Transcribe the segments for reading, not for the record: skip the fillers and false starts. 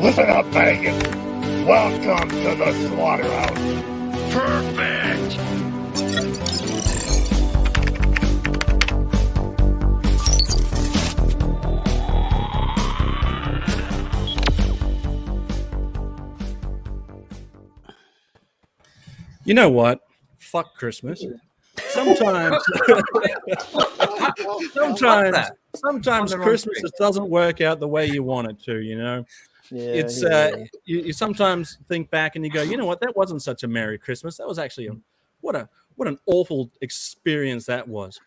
Listen up, Vegas. Welcome to the slaughterhouse. Perfect. You know what? Fuck Christmas. Sometimes Christmas just doesn't work out the way you want it to, you know? You sometimes think back and you go, you know what? That wasn't such a Merry Christmas. That was actually what an awful experience that was.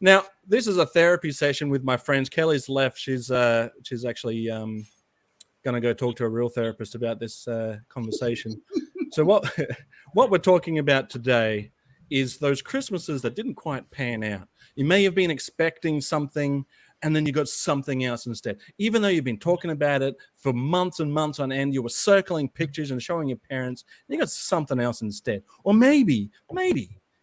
Now, this is a therapy session with my friends. Kelly's left. She's actually going to go talk to a real therapist about this conversation. So what we're talking about today is those Christmases that didn't quite pan out. You may have been expecting something and then you got something else instead. Even though you've been talking about it for months and months on end, you were circling pictures and showing your parents, and you got something else instead. Or maybe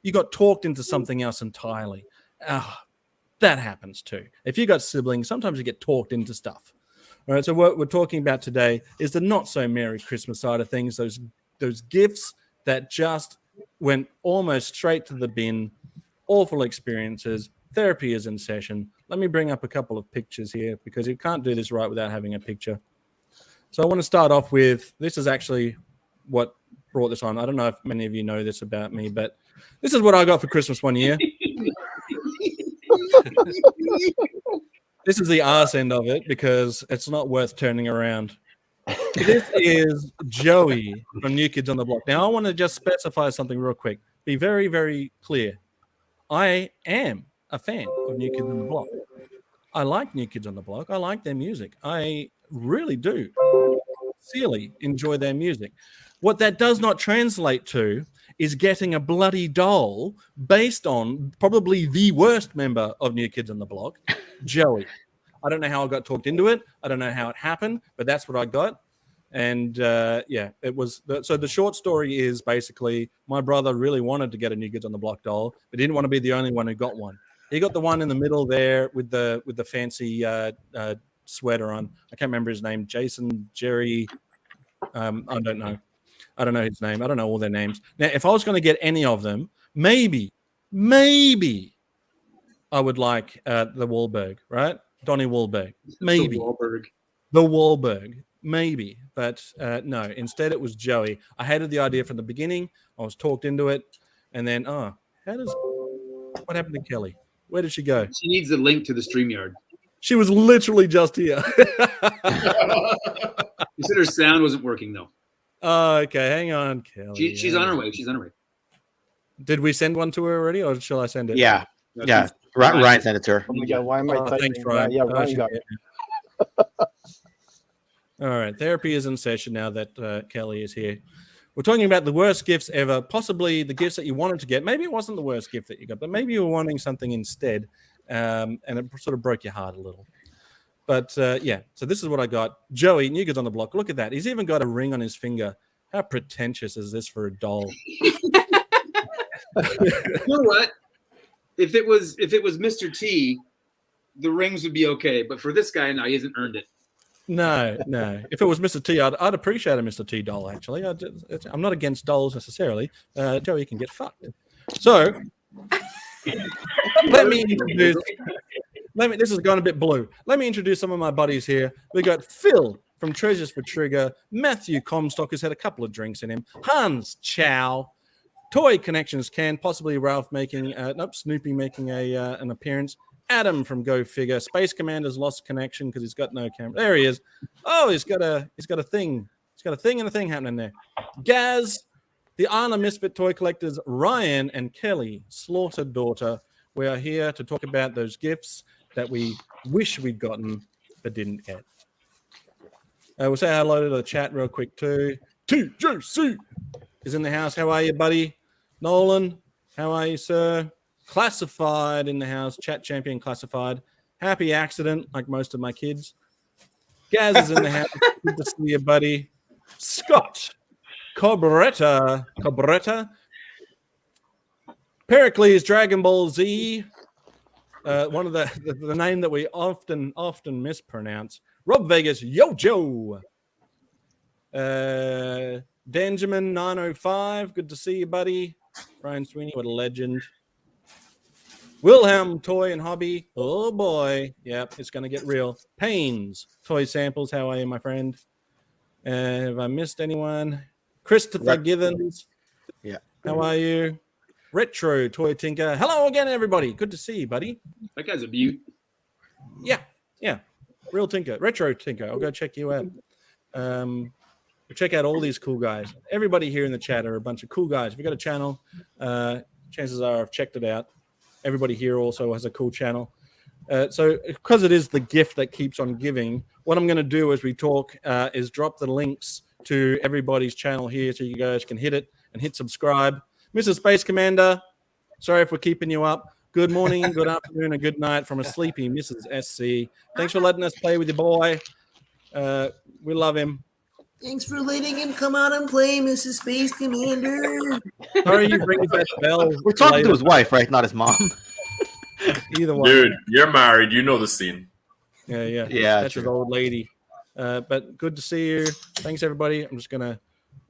you got talked into something else entirely. That happens too. If you got siblings, sometimes you get talked into stuff. All right, so what we're talking about today is the not so Merry Christmas side of things, those gifts that just went almost straight to the bin, awful experiences. Therapy is in session. Let me bring up a couple of pictures here because you can't do this right without having a picture. So I want to start off with, this is actually what brought this on. I don't know if many of you know this about me, but this is what I got for Christmas one year. This is the arse end of it because it's not worth turning around. This is Joey from New Kids on the Block. Now, I want to just specify something real quick. Be very, very clear. I am a fan of New Kids on the Block. I like New Kids on the Block. I like their music. I really do. Sincerely enjoy their music. What that does not translate to is getting a bloody doll based on probably the worst member of New Kids on the Block, Joey. I don't know how I got talked into it. I don't know how it happened, but that's what I got. And it was. So the short story is basically my brother really wanted to get a New Kids on the Block doll, but didn't want to be the only one who got one. He got the one in the middle there with the fancy sweater on. I can't remember his name. Jason, Jerry. I don't know. I don't know his name. I don't know all their names. Now, if I was going to get any of them, maybe I would like the Wahlberg, right? Donnie Wahlberg. Maybe. The Wahlberg. Maybe. But no, instead it was Joey. I hated the idea from the beginning. I was talked into it. And then, what happened to Kelly? Where did she go? She needs the link to the StreamYard. She was literally just here. You said her sound wasn't working, though. Oh, okay. Hang on, Kelly. She's on her way. She's on her way. Did we send one to her already, or shall I send it? Yeah. Yeah. Ryan sent it to her. Oh my God, why am I typing? Thanks, Ryan. Yeah, Ryan got it. All right. Therapy is in session now that Kelly is here. We're talking about the worst gifts ever, possibly the gifts that you wanted to get. Maybe it wasn't the worst gift that you got, but maybe you were wanting something instead, and it sort of broke your heart a little. But, so this is what I got. Joey, New Kids on the Block. Look at that. He's even got a ring on his finger. How pretentious is this for a doll? You know what? If it was Mr. T, the rings would be okay. But for this guy, no, he hasn't earned it. No. If it was Mr. T, I'd appreciate a Mr. T doll, actually. I'm not against dolls necessarily. Joey can get fucked. So, let me introduce... this has gone a bit blue. Let me introduce some of my buddies here. We got Phil from Treasures for Trigger. Matthew Comstock has had a couple of drinks in him. Hans Chow. Toykennections Ken. Possibly Ralph making... Snoopy making an appearance. Adam from GoFigure. Space Commander's lost connection because he's got no camera. There he is. Oh, he's got a thing. He's got a thing and a thing happening there. Gazz. The Anna Misfit Toy Collectors. Ryan and Kelly. Slaughtered Daughter. We are here to talk about those gifts that we wish we'd gotten but didn't get. We'll say hello to the chat real quick too. TJC is in the house. How are you, buddy? Nolan, how are you, sir? Classified in the house. Chat champion Classified. Happy accident, like most of my kids. Gazz is in the house. Good to see you, buddy. Scott Cobretta. Pericles Dragon Ball Z. One of the name that we often mispronounce. Rob Vegas, Yo Joe. Benjamin 905, good to see you, buddy. Brian Sweeney, what a legend. Wilhelm Toy and Hobby. Oh boy. Yep, it's gonna get real. Pains Toy Samples. How are you, my friend? Have I missed anyone? Christopher Givens. Yeah. How are you? Retro Toy Tinker. Hello again, everybody. Good to see you, buddy. That guy's a beaut. Yeah. Real Tinker. Retro Tinker. I'll go check you out. Check out all these cool guys. Everybody here in the chat are a bunch of cool guys. If you've got a channel, chances are I've checked it out. Everybody here also has a cool channel. So because it is the gift that keeps on giving, what I'm going to do as we talk is drop the links to everybody's channel here so you guys can hit it and hit subscribe. Mrs. Space Commander, sorry if we're keeping you up. Good morning, good afternoon, and good night from a sleepy Mrs. SC. Thanks for letting us play with your boy. We love him. Thanks for letting him come out and play, Mrs. Space Commander. Sorry you bring that bell. We're talking to his wife, right? Not his mom. Either one. Dude, you're married. You know the scene. Yeah. That's true. his old lady. But good to see you. Thanks, everybody. I'm just going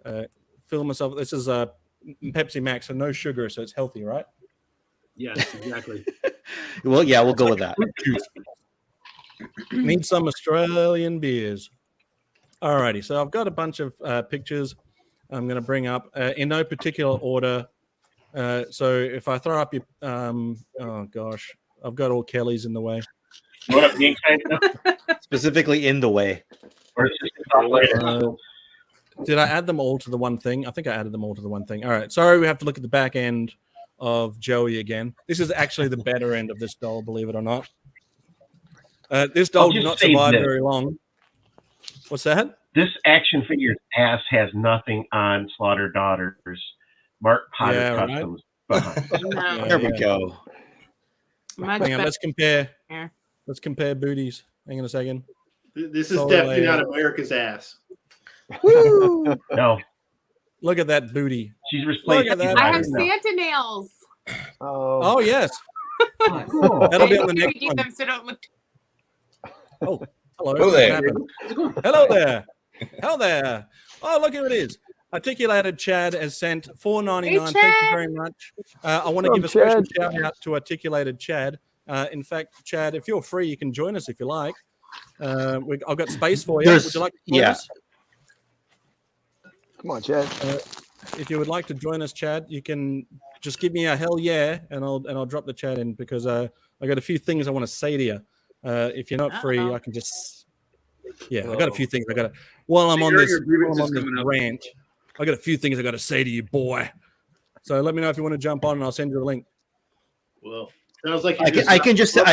to fill myself. This is Pepsi Max, so no sugar, so it's healthy, right? Yes, exactly. Well, yeah, we'll go with that. Need some Australian beers. Alrighty, so I've got a bunch of pictures I'm going to bring up in no particular order. So if I throw up your, oh gosh, I've got all Kelly's in the way. What up, Geek? Specifically in the way. Did I add them all to the one thing? I think I added them all to the one thing. All right, sorry, we have to look at the back end of Joey again. This is actually the better end of this doll, believe it or not. This doll did not survive very long. What's that? This action figure's ass has nothing on Slaughter Daughters. Mark Potter Customs. Behind. There we go. Hang on, let's compare. Let's compare booties. Hang on a second. This is definitely not America's ass. No. Look at that booty. She's replaced. I have Santa nails. Oh yes. Cool. That'll be on the next one. Them so don't look. Oh, hello. Hello there. Hello there. Hello there. Oh, look who it is. Articulated Chad has sent $4.99. Thank you very much. I want to give a special shout out to Articulated Chad. In fact, Chad, if you're free, you can join us if you like. I've got space for you. Would you like to join us? Come on, Chad. If you would like to join us, Chad, you can just give me a hell yeah, and I'll drop the chat in because I got a few things I want to say to you. If you're not free, I can just I got a few things I got to while I'm on this rant. I got a few things I got to say to you, boy. So let me know if you want to jump on, and I'll send you the link. Well, sounds like I can just send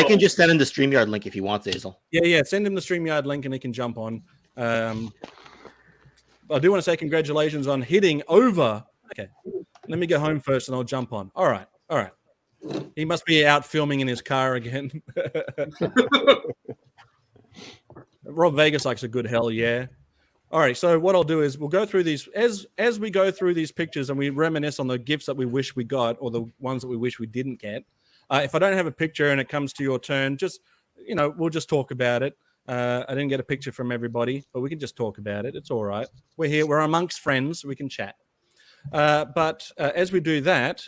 him the StreamYard link if he wants, Hazel. Yeah. Send him the StreamYard link, and he can jump on. I do want to say congratulations on hitting over. Okay, let me go home first, and I'll jump on. All right. He must be out filming in his car again. Rob Vegas likes a good hell yeah. All right, so what I'll do is we'll go through these as we go through these pictures and we reminisce on the gifts that we wish we got or the ones that we wish we didn't get. If I don't have a picture and it comes to your turn, just we'll just talk about it. I didn't get a picture from everybody, but we can just talk about it. It's all right. We're here. We're amongst friends. We can chat. But as we do that,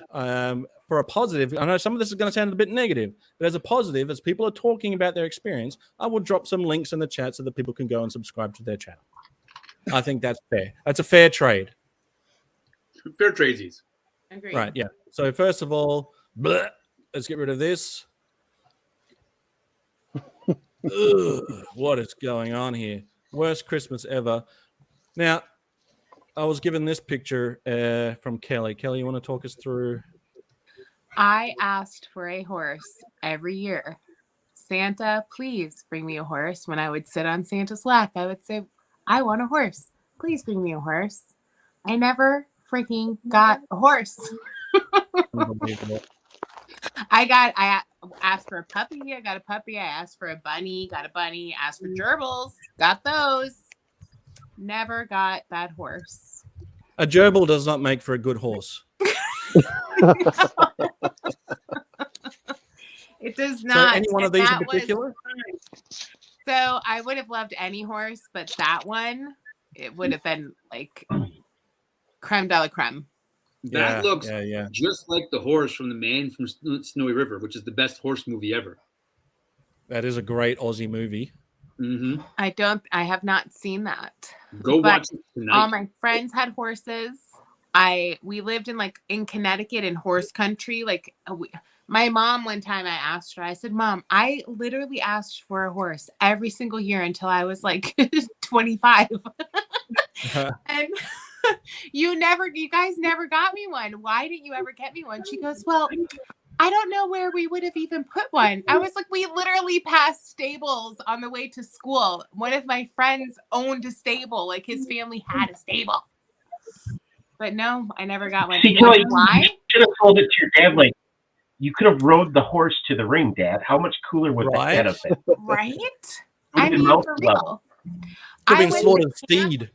for a positive, I know some of this is going to sound a bit negative, but as a positive, as people are talking about their experience, I will drop some links in the chat so that people can go and subscribe to their channel. I think that's fair. That's a fair trade. Fair tradesies. Agreed. Right, yeah. So first of all, let's get rid of this. What is going on here? Worst Christmas ever. Now, I was given this picture from Kelly. Kelly, you want to talk us through? I asked for a horse every year. Santa, please bring me a horse. When I would sit on Santa's lap, I would say, I want a horse. Please bring me a horse. I never freaking got a horse. I asked for a puppy. I got a puppy. I asked for a bunny. Got a bunny. Asked for gerbils. Got those. Never got that horse. A gerbil does not make for a good horse. It does not. So any one of these in particular? So I would have loved any horse, but that one, it would have been like creme de la creme. That looks just like the horse from the man from Snowy River, which is the best horse movie ever. That is a great Aussie movie. Mm-hmm. I have not seen that. Go watch it tonight. All my friends had horses. We lived in Connecticut in horse country. My mom, one time I asked her, I said, Mom, I literally asked for a horse every single year until I was like 25. And you guys never got me one. Why didn't you ever get me one? She goes, well, I don't know where we would have even put one. I was like, we literally passed stables on the way to school. One of my friends owned a stable. Like his family had a stable. But no, I never got one. See, Kelly, why? You should have told it to your dad. Like, you could have rode the horse to the ring, Dad. How much cooler would that have been? Right? I mean, for real. Could have been slaughtered steed.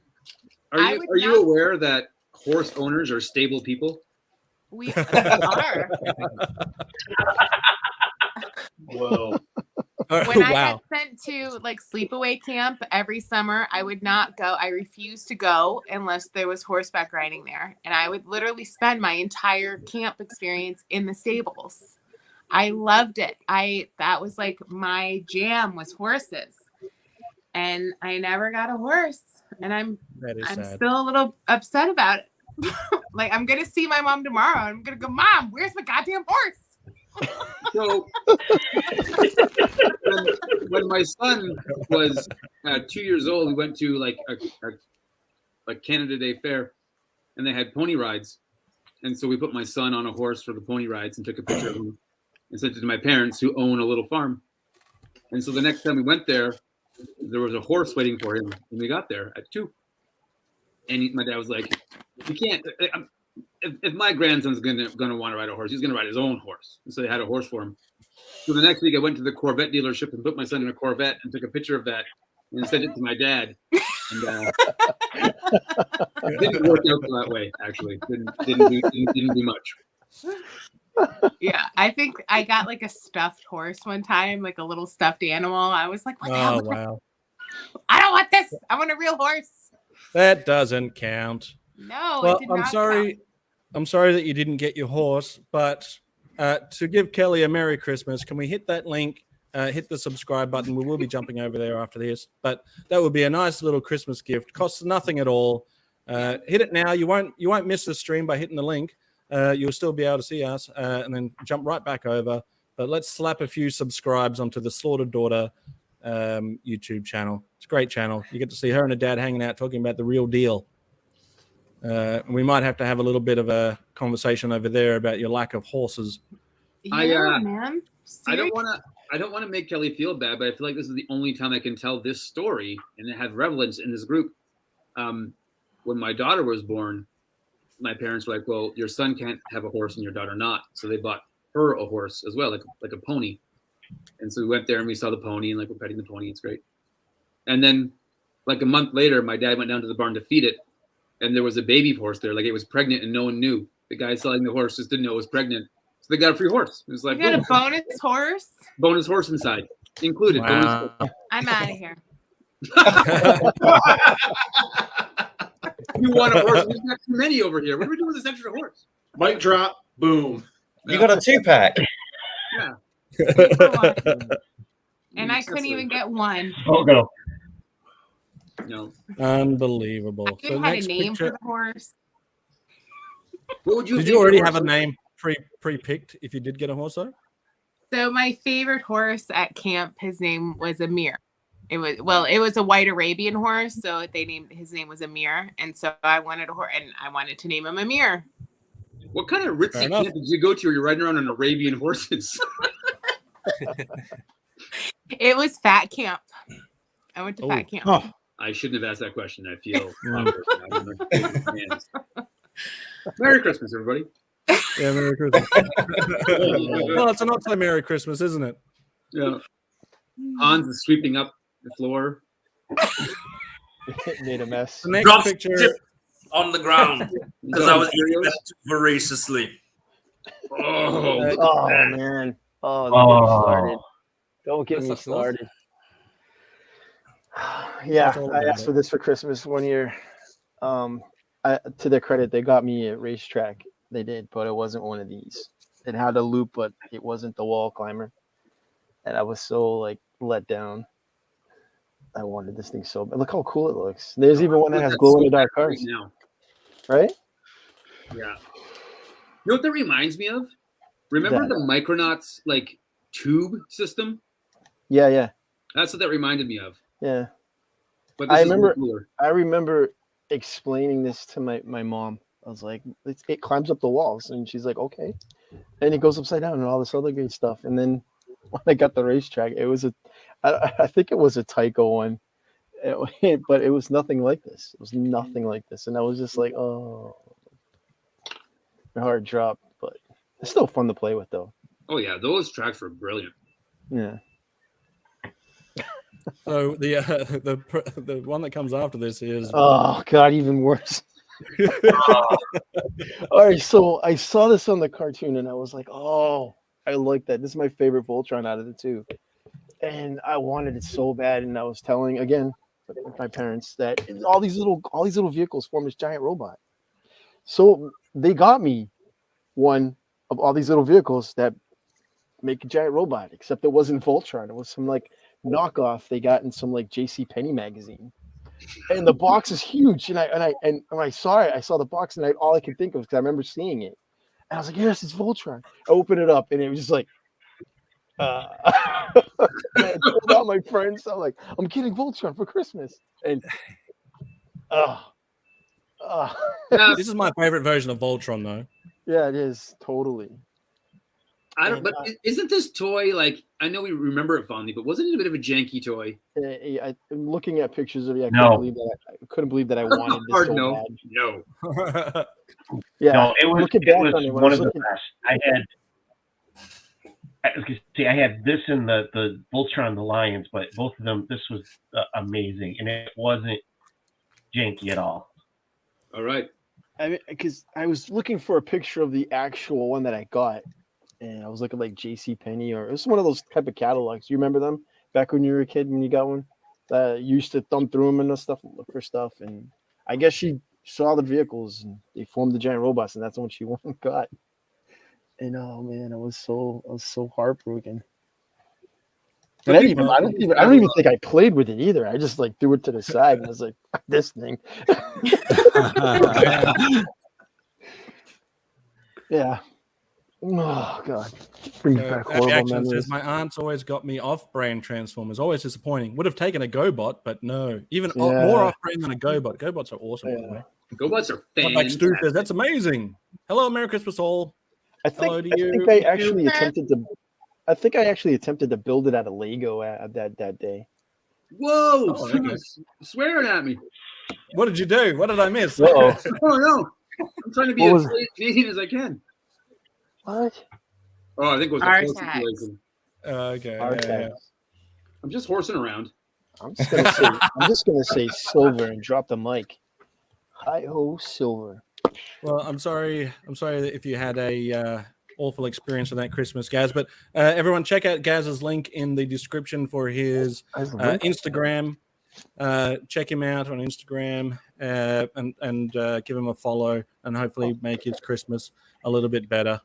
Are you aware that horse owners are stable people? We are. Whoa. When I got sent to sleepaway camp every summer, I would not go. I refused to go unless there was horseback riding there. And I would literally spend my entire camp experience in the stables. I loved it. That was my jam was horses. And I never got a horse. And I'm still a little upset about it. I'm gonna see my mom tomorrow. I'm gonna go, Mom, where's my goddamn horse? So when my son was 2 years old, we went to a Canada Day fair, and they had pony rides. And so we put my son on a horse for the pony rides and took a picture of him and sent it to my parents, who own a little farm. And so the next time we went there was a horse waiting for him when we got there at 2. And my dad was like, "You can't. If my grandson's gonna want to ride a horse, he's gonna ride his own horse." And so they had a horse for him. So the next week, I went to the Corvette dealership and put my son in a Corvette and took a picture of that and sent it to my dad. And it didn't work out that way. Actually, didn't do much. Yeah, I think I got a stuffed horse one time, a little stuffed animal. I was like, "What the hell?" Wow! I don't want this. I want a real horse. That doesn't count. No, well, it did not I'm sorry. count. I'm sorry that you didn't get your horse, but to give Kelly a Merry Christmas, can we hit that link? Hit the subscribe button. We will be jumping over there after this, but that would be a nice little Christmas gift. Costs nothing at all. Hit it now. You won't miss the stream by hitting the link. You'll still be able to see us, and then jump right back over. But let's slap a few subscribes onto the Slaughtered Daughter YouTube channel. It's a great channel. You get to see her and her dad hanging out talking about the real deal. We might have to have a little bit of a conversation over there about your lack of horses. Yeah, man. I don't want to make Kelly feel bad, but I feel like this is the only time I can tell this story and have relevance in this group. When my daughter was born, my parents were like, "Well, your son can't have a horse and your daughter not," so they bought her a horse as well, like a pony. And so we went there and we saw the pony and we're petting the pony. It's great. And then a month later, my dad went down to the barn to feed it. And there was a baby horse there. It was pregnant and no one knew. The guy selling the horse just didn't know it was pregnant. So they got a free horse. It was you got a bonus horse? Bonus horse inside. Included. Wow. I'm out of here. You want a horse? We've got too many over here. What are we doing with this extra horse? Mic drop. Boom. You got a 2-pack. Yeah. And I couldn't even get one. Oh, no. No. Unbelievable. I could have had a name for the horse. What would you? Did you already have a name pre-picked if you did get a horse though? So my favorite horse at camp, his name was Amir. It was a white Arabian horse, so his name was Amir, and so I wanted a horse, and I wanted to name him Amir. What kind of ritzy camp did you go to where you're riding around on Arabian horses? It was fat camp. I went to fat camp. Oh. I shouldn't have asked that question. I feel Merry Christmas, everybody. Yeah, Merry Christmas. Well, it's a not so Merry Christmas, isn't it? Yeah. Hans is sweeping up the floor. Made a mess. The next picture on the ground because I was eating that too voraciously. Oh man. Oh, don't get me started. Yeah, I asked for this for Christmas one year. To their credit, they got me a racetrack. They did, but it wasn't one of these. It had a loop, but it wasn't the wall climber. And I was so like let down. I wanted this thing so bad. Look how cool it looks. There's even one that has glow in the dark cars. Now. Right? Yeah. You know what that reminds me of? Remember the Micronauts like tube system? Yeah. That's what that reminded me of. Yeah. But I remember explaining this to my mom. I was like, it climbs up the walls, and she's like, okay. And it goes upside down and all this other great stuff. And then when I got the racetrack, it was I think it was a Tyco one, but it was nothing like this. It was nothing like this, and I was just like, oh, my heart dropped. But it's still fun to play with, though. Oh yeah, those tracks were brilliant. Yeah. So the one that comes after this is oh god, even worse. All right, so I saw this on the cartoon and I was like, oh, I like that. This is my favorite Voltron out of the two, and I wanted it so bad. And I was telling again my parents that all these little vehicles form this giant robot. So they got me one of all these little vehicles that make a giant robot, except it wasn't Voltron. It was some like knockoff they got in some like JCPenney magazine. And the box is huge. And when I saw it, I saw the box, and all I could think of, because I remember seeing it. And I was like, yes, it's Voltron. I opened it up, and it was just like, I told all my friends, I'm like, I'm getting Voltron for Christmas. And this is my favorite version of Voltron, though. Yeah, it is totally. I don't. But isn't this toy like? I know we remember it fondly, but wasn't it a bit of a janky toy? I'm looking at pictures of it. I couldn't believe that I wanted this so bad. No. Yeah, no, it was one of the best. I had this in the Voltron, the Lions, but both of them, this was amazing, and it wasn't janky at all. All right. I mean, because I was looking for a picture of the actual one that I got, and I was looking like JCPenney, or it was one of those type of catalogs. You remember them back when you were a kid when you got one? You used to thumb through them and stuff, look for stuff, and I guess she saw the vehicles and they formed the giant robots, and that's the one she got. And oh man, I was so heartbroken. And I don't even think I played with it either. I just like threw it to the side and I was like, fuck this thing. Yeah. Oh god. Brings back horrible memories. Says, my aunt's always got me off-brand Transformers. Always disappointing. Would have taken a GoBot, but no. Even more off-brand than a GoBot. GoBots are awesome. By the way. GoBots are fantastic. Like Stu says, that's amazing. Hello, Merry Christmas all. I think I actually attempted to build it out of Lego at that day. Whoa! Swearing at me. What did you do? What did I miss? Oh no! I'm trying to be as Canadian as I can. What? Oh, I think it was the situation. Okay. Yeah. I'm just horsing around. I'm just gonna say silver and drop the mic. Hi ho, silver. Well, I'm sorry if you had a awful experience with that Christmas, Gazz. But everyone, check out Gazz's link in the description for his Instagram. Check him out on Instagram and give him a follow, and hopefully make his Christmas a little bit better.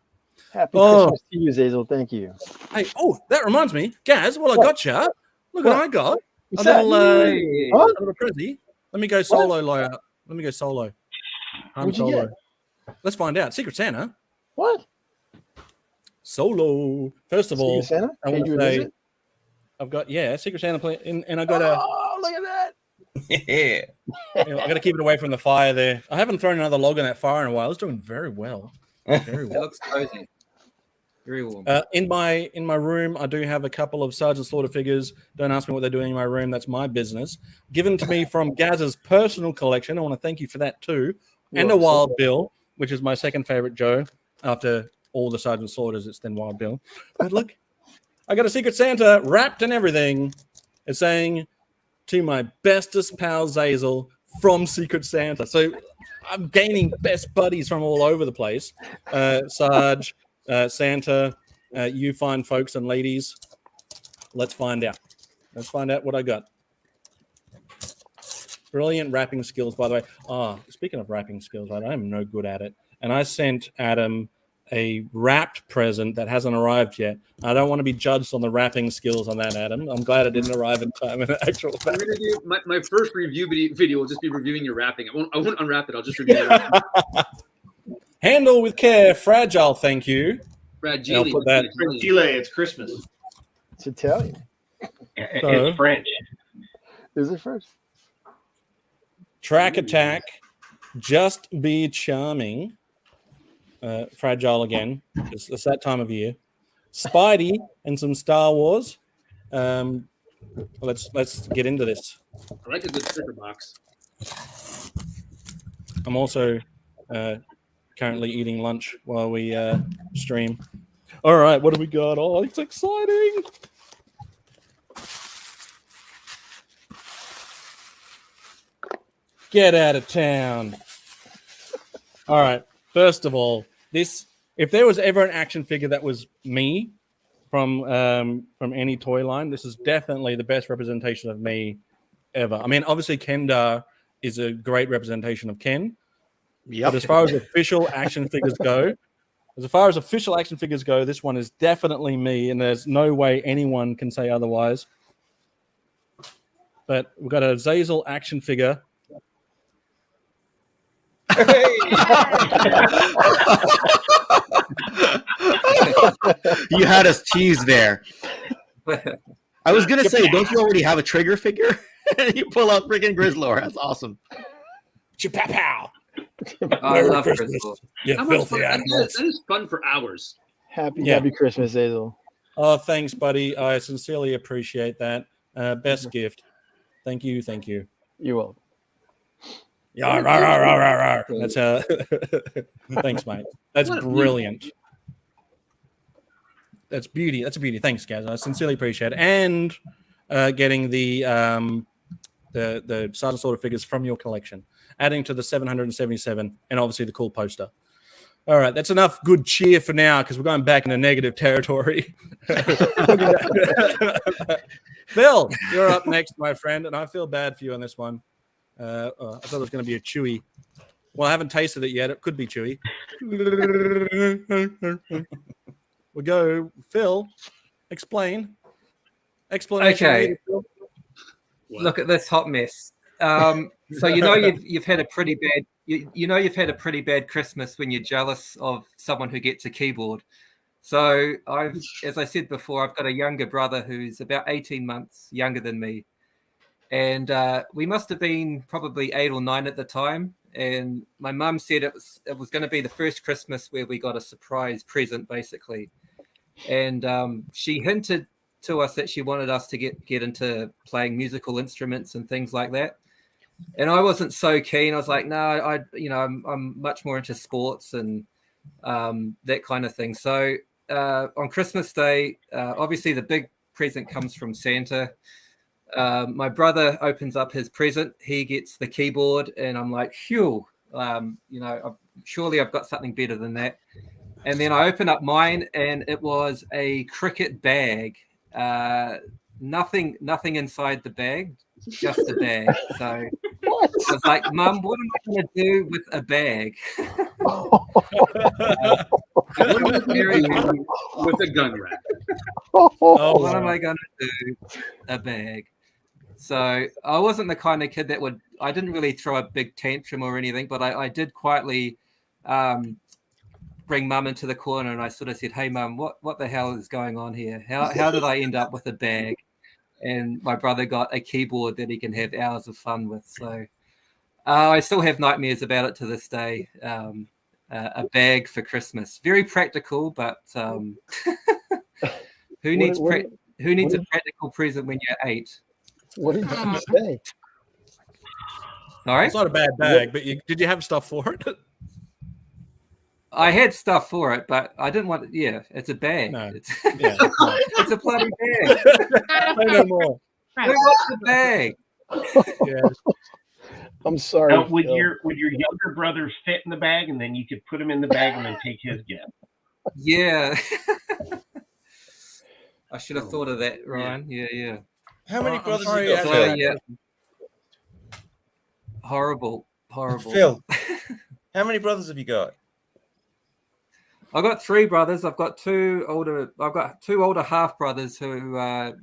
Happy Christmas to you, Zazel. Thank you. Hey, that reminds me, Gazz. Well, I got you. Look what I got. A little prezi. Let me go solo, Lawyer. Let me go solo. I'm solo. Let's find out. Secret Santa. What? Solo. First of all, Santa? I want to say I've got Secret Santa play, and I got look at that. Yeah. I got to keep it away from the fire there. I haven't thrown another log in that fire in a while. It's doing very well. Very well. It looks cozy. Very warm. In my room, I do have a couple of Sergeant Slaughter figures. Don't ask me what they're doing in my room. That's my business. Given to me from Gazz's personal collection. I want to thank you for that too. And a Wild Bill, which is my second favorite Joe. After all the Sergeant Slaughters, it's then Wild Bill. But look, I got a Secret Santa wrapped and everything. It's saying, to my bestest pal Zazel from Secret Santa. So I'm gaining best buddies from all over the place. Sarge, Santa, you fine folks and ladies. Let's find out. Let's find out what I got. Brilliant wrapping skills, by the way. Oh, speaking of wrapping skills, right? I'm no good at it. And I sent Adam a wrapped present that hasn't arrived yet. I don't want to be judged on the wrapping skills on that, Adam. I'm glad it didn't arrive in time in actual fact. I'm gonna do my first review video will just be reviewing your wrapping. I won't unwrap it. I'll just review it. Handle with care, fragile. Thank you. Fragile. I'll put that. Fragile, it's Christmas. It's Italian. It's French. Is it French? Track attack. Just be charming. Fragile again. It's that time of year. Spidey and some Star Wars. Let's get into this. I like a good sticker box. I'm also currently eating lunch while we stream. All right, what do we got? Oh, it's exciting. Get out of town. All right. First of all, if there was ever an action figure that was me from any toy line, this is definitely the best representation of me ever. I mean, obviously Kendar is a great representation of Ken. Yep. But as far as official action figures go, this one is definitely me, and there's no way anyone can say otherwise. But we've got a Zazel action figure. You had us teased there. I was gonna say, don't you already have a trigger figure? You pull out freaking Grizzlor. That's awesome. Chapow! I love Grizzlor. Yeah, filthy animals. That is fun for hours. Happy Christmas, Hazel. Oh, thanks, buddy. I sincerely appreciate that. Best gift. Thank you. You're welcome. Yeah, rah, rah, rah, rah, rah. That's thanks, mate. That's brilliant. That's beauty. That's a beauty. Thanks, guys. I sincerely appreciate it. And getting the Sergeant Slaughter figures from your collection, adding to the 777, and obviously the cool poster. All right, that's enough good cheer for now because we're going back into negative territory. Phil, you're up next, my friend, and I feel bad for you on this one. I thought it was going to be a chewy. Well, I haven't tasted it yet. It could be chewy. We go, Phil. Explain. Okay. Look at this hot mess. So you've had a pretty bad. You've had a pretty bad Christmas when you're jealous of someone who gets a keyboard. So as I said before, I've got a younger brother who's about 18 months younger than me. And we must have been probably 8 or 9 at the time. And my mum said it was going to be the first Christmas where we got a surprise present, basically. And she hinted to us that she wanted us to get into playing musical instruments and things like that. And I wasn't so keen. I was like, no, I'm much more into sports and that kind of thing. So on Christmas Day, obviously the big present comes from Santa. My brother opens up his present. He gets the keyboard, and I'm like, phew, surely I've got something better than that. And then I open up mine, and it was a cricket bag. Nothing inside the bag, just a bag. So I was like, Mum, what am I going to do with a bag? With a gun rack. What am I going to do? A bag. So I wasn't the kind of kid that I didn't really throw a big tantrum or anything, but I did quietly bring Mum into the corner, and I sort of said, hey, Mum, what the hell is going on here? How did I end up with a bag? And my brother got a keyboard that he can have hours of fun with. So I still have nightmares about it to this day. A bag for Christmas. Very practical, but who needs a practical present when you're 8? What did you say? All right. It's not a bad bag, but did you have stuff for it? I had stuff for it, but I didn't want it. Yeah, it's a bag. No. It's a bloody bag. No more. Who wants the bag? Yeah. I'm sorry. Now, would your younger brother fit in the bag, and then you could put him in the bag and then take his gift? Yeah. I should have thought of that, Ryan. Yeah. How many brothers sorry, you got? Yeah. Horrible. Phil, how many brothers have you got? I've got 3 brothers. I've got two older half brothers who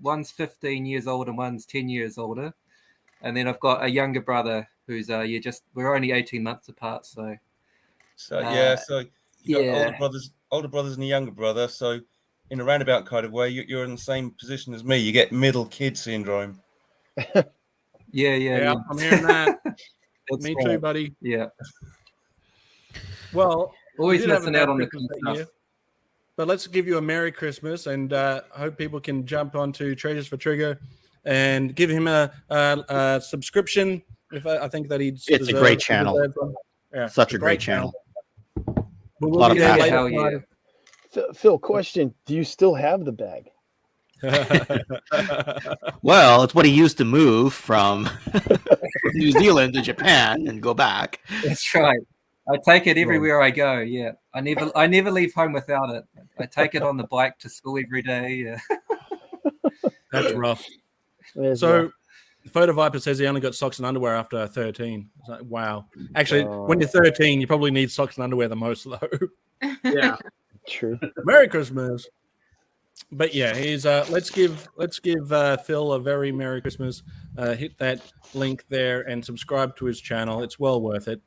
one's 15 years old and one's 10 years older, and then I've got a younger brother who's we're only 18 months apart. So you got older brothers and a younger brother. So in a roundabout kind of way, you're in the same position as me. You get middle kid syndrome. Yeah. I'm hearing that. Me too, buddy. Yeah. Well, always missing out on the Christmas stuff. year, but let's give you a Merry Christmas, and hope people can jump onto Treasures for Trigger and give him a subscription. If I think that he's it's a great channel. Yeah, such a great channel. We'll a lot of hell yeah. Phil, question: do you still have the bag? Well, it's what he used to move from New Zealand to Japan and go back. That's right. I take it everywhere I go. Yeah, I never leave home without it. I take it on the bike to school every day. Yeah. That's rough. So, Photo Viper says he only got socks and underwear after 13. It's like, wow. Actually, when you're 13, you probably need socks and underwear the most, though. Yeah, true. Merry Christmas. But yeah, he's let's give Phil a very Merry Christmas. Hit that link there and subscribe to his channel. It's well worth it.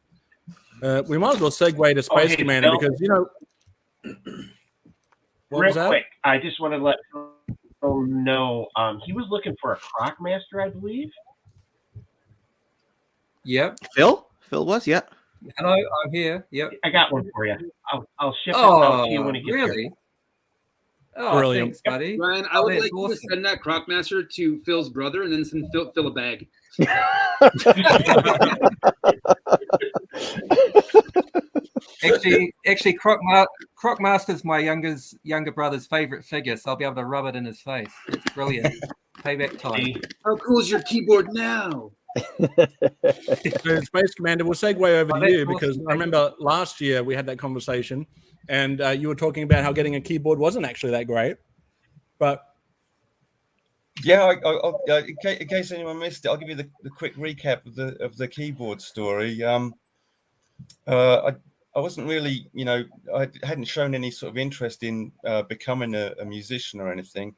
We might as well segue to Space Commander, Phil, because real quick, I just want to let Phil know he was looking for a Croc Master, I believe. Yep. Phil was, yeah. Hello, I'm here. Yep. I got one for you. I'll ship it out to you when it gets really? here. Oh, Brilliant. Thanks, buddy. Ryan, I would like you to send that Crocmaster to Phil's brother and then send Phil a bag. Actually, Crocmaster's my younger brother's favorite figure, so I'll be able to rub it in his face. It's brilliant. Payback time. How cool is your keyboard now? So Space Commander, we'll segue over to you, because I remember last year we had that conversation, and you were talking about how getting a keyboard wasn't actually that great. But yeah, in case anyone missed it, I'll give you the quick recap of the keyboard story. I wasn't really, I hadn't shown any sort of interest in becoming a musician or anything,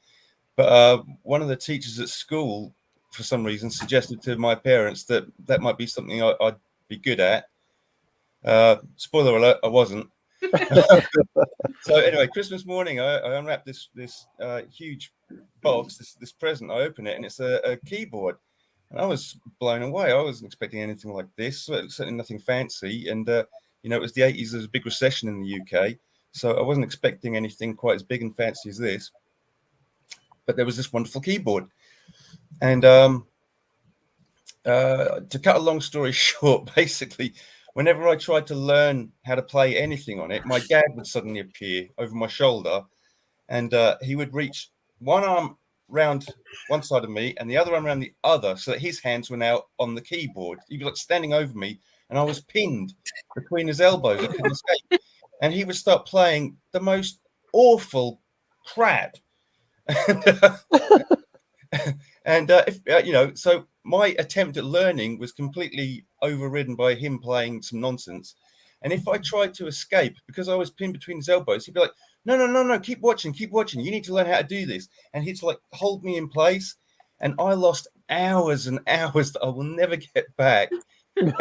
but one of the teachers at school, for some reason, suggested to my parents that might be something I'd be good at. Spoiler alert, I wasn't. So anyway, Christmas morning, I unwrapped this huge box, this present. I open it, and it's a keyboard. And I was blown away. I wasn't expecting anything like this. Certainly nothing fancy. And it was the 80s. There was a big recession in the UK, so I wasn't expecting anything quite as big and fancy as this. But there was this wonderful keyboard. And to cut a long story short, basically, whenever I tried to learn how to play anything on it, my dad would suddenly appear over my shoulder, and he would reach one arm round one side of me and the other arm around the other, so that his hands were now on the keyboard. He was like standing over me, and I was pinned between his elbows. I couldn't escape. And he would start playing the most awful crap. So my attempt at learning was completely overridden by him playing some nonsense. And if I tried to escape, because I was pinned between his elbows, he'd be like, no, keep watching. You need to learn how to do this. And he'd like hold me in place. And I lost hours and hours that I will never get back into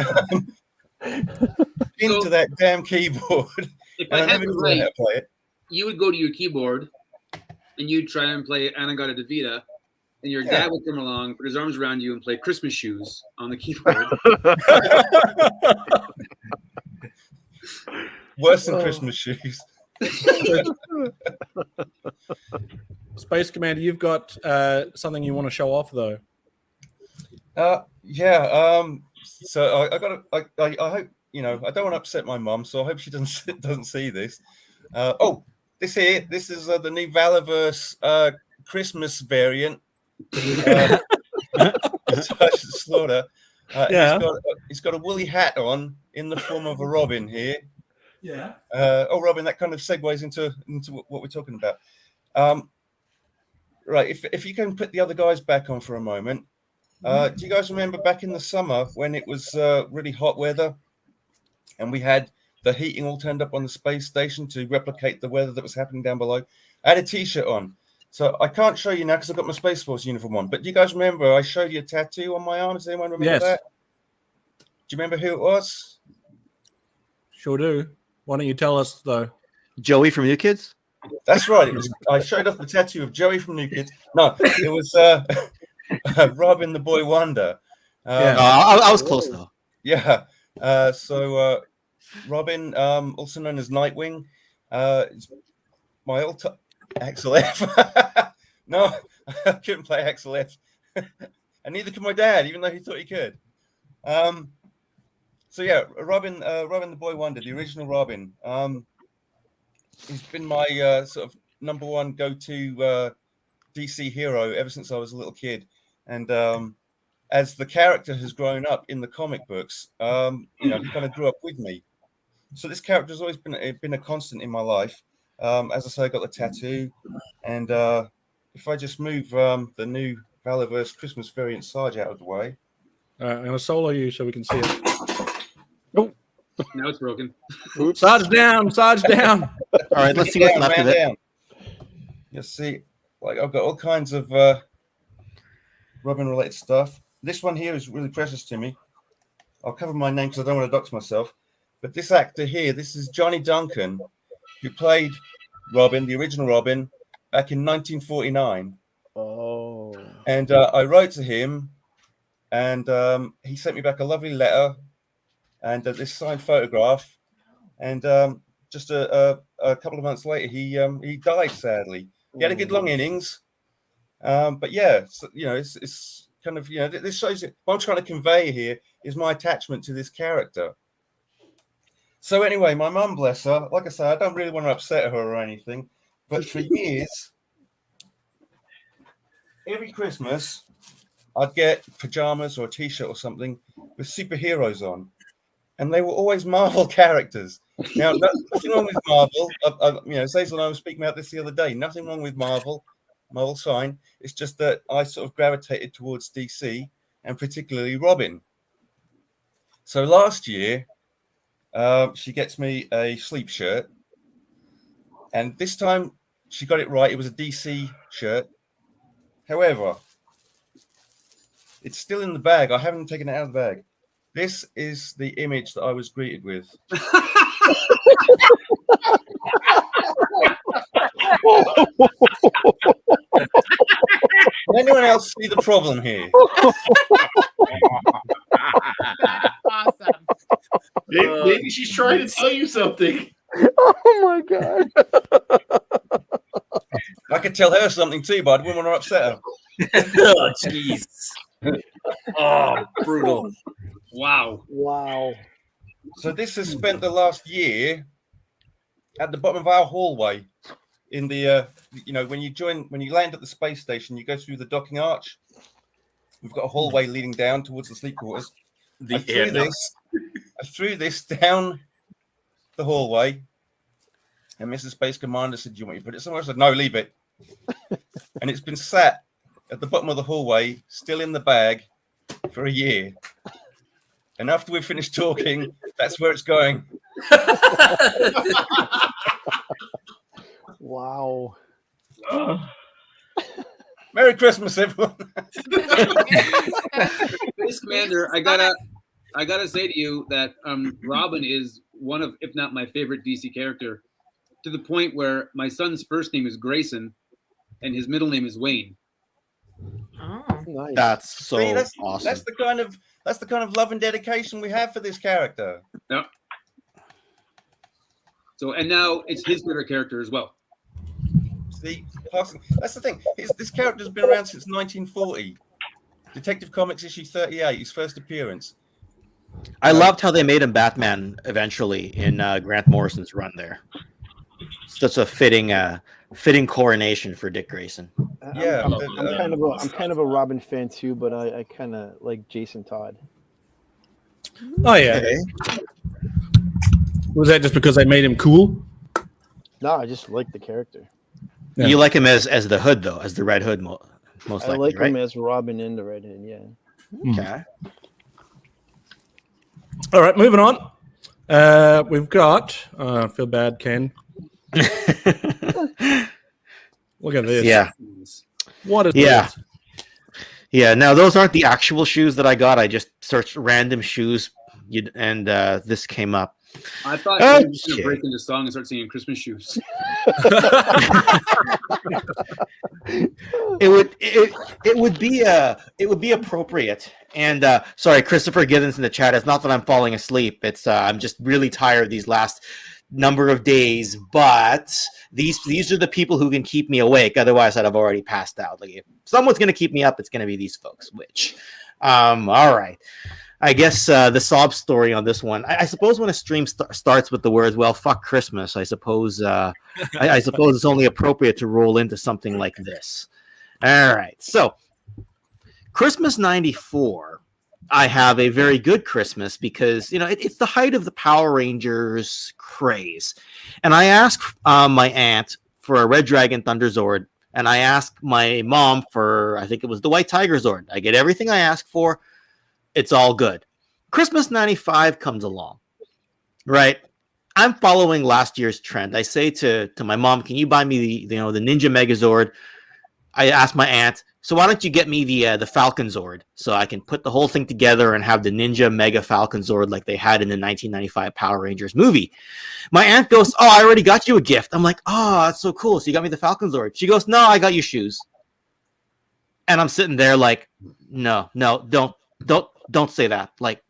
that damn keyboard. If I had to play it, you would go to your keyboard and you'd try and play Anagata Davida, and your dad would come along, put his arms around you, and play Christmas Shoes on the keyboard. Worse than Christmas Shoes. Space Commander, you've got something you want to show off, though. So I hope, I don't want to upset my mum, so I hope she doesn't see this. This is the new Valaverse Christmas variant. Slaughter. He's got a woolly hat on in the form of a robin here. Yeah. Robin, that kind of segues into what we're talking about. Right. If you can put the other guys back on for a moment. Do you guys remember back in the summer when it was really hot weather and we had the heating all turned up on the space station to replicate the weather that was happening down below? I had a t-shirt on. So I can't show you now because I've got my Space Force uniform on. But do you guys remember I showed you a tattoo on my arm? Does anyone remember that? Do you remember who it was? Sure do. Why don't you tell us, though? Joey from New Kids? That's right. It was. I showed off the tattoo of Joey from New Kids. No, it was Robin the Boy Wonder. I was close, though. Yeah. So Robin, also known as Nightwing, is my old Axel F. No, I couldn't play Axel F. And neither could my dad, even though he thought he could. So yeah, Robin the Boy Wonder, the original Robin. He's been my sort of number one go-to DC hero ever since I was a little kid. And as the character has grown up in the comic books, he kind of grew up with me. So this character has always been a constant in my life. As I say, I got the tattoo, and if I just move the new Valorverse Christmas variant Sarge out of the way. All right, I'm gonna solo you so we can see it. Nope. Now it's broken. Oops. Sarge down, Sarge down. All right, let's see what's left of it. You'll see, like I've got all kinds of Robin-related stuff. This one here is really precious to me. I'll cover my name because I don't want to dox myself. But this actor here, this is Johnny Duncan, who played Robin, the original Robin, back in 1949. Oh. And I wrote to him, and he sent me back a lovely letter and this signed photograph. And just a couple of months later, he died, sadly. He had a good long innings. But yeah, so, it's kind of, this shows it. What I'm trying to convey here is my attachment to this character. So anyway, my mum, bless her, like I say, I don't really want to upset her or anything, but for years, every Christmas, I'd get pajamas or a t-shirt or something with superheroes on, and they were always Marvel characters. Now, nothing wrong with Marvel. Cecil and I were speaking about this the other day. Nothing wrong with Marvel. Marvel's fine. It's just that I sort of gravitated towards DC and particularly Robin. So last year, she gets me a sleep shirt, and this time she got it right. It was a DC shirt. However, it's still in the bag. I haven't taken it out of the bag. This is the image that I was greeted with. Anyone else see the problem here? Awesome. Maybe she's trying to tell you something. Oh my god! I could tell her something too, but I wouldn't want to upset her. Oh, jeez. Oh, brutal. Wow. Wow. So this has spent the last year at the bottom of our hallway. In the when you land at the space station, you go through the docking arch. We've got a hallway leading down towards the sleep quarters. I threw this down the hallway, and Mrs. Space Commander said, "Do you want me to put it somewhere?" I said, "No, leave it." And it's been sat at the bottom of the hallway, still in the bag, for a year. And after we finish talking, that's where it's going. Wow. Merry Christmas, everyone. Space Commander, I gotta say to you that Robin is one of, if not my favorite DC character, to the point where my son's first name is Grayson and his middle name is Wayne. Oh. Nice. That's so awesome. That's the kind of love and dedication we have for this character. Yep. So, and now it's his favorite character as well. See, that's the thing. This character's been around since 1940. Detective Comics issue 38, his first appearance. I loved how they made him Batman eventually in Grant Morrison's run there. Such a fitting coronation for Dick Grayson. Yeah, I'm kind of a Robin fan too, but I kind of like Jason Todd. Oh yeah. Okay. Was that just because they made him cool? No, I just like the character. Yeah. You like him as the Hood though, as the Red Hood most likely, I like right? him as Robin in the Red Hood, yeah. Okay. All right, moving on. We've got. I feel bad, Ken. Look at this. Yeah. What is this? Yeah. Now those aren't the actual shoes that I got. I just searched random shoes, and this came up. I thought you were going to break into song and start singing Christmas shoes. It would be appropriate. And sorry, Christopher Giddens in the chat. It's not that I'm falling asleep. It's I'm just really tired these last number of days. But these are the people who can keep me awake. Otherwise, I'd have already passed out. Like if someone's going to keep me up, it's going to be these folks. Which, all right. I guess the sob story on this one. I suppose when a stream starts with the words "Well, fuck Christmas," I suppose I suppose it's only appropriate to roll into something like this. All right, so Christmas '94, I have a very good Christmas because it's the height of the Power Rangers craze, and I asked my aunt for a Red Dragon Thunder Zord, and I asked my mom for I think it was the White Tiger Zord. I get everything I asked for. It's all good. Christmas '95 comes along, right? I'm following last year's trend. I say to my mom, "Can you buy me the Ninja Megazord?" I asked my aunt, "So why don't you get me the Falcon Zord so I can put the whole thing together and have the Ninja Mega Falcon Zord like they had in the 1995 Power Rangers movie?" My aunt goes, "Oh, I already got you a gift." I'm like, "Oh, that's so cool. So you got me the Falcon Zord?" She goes, "No, I got you shoes." And I'm sitting there like, "No, don't say that. Like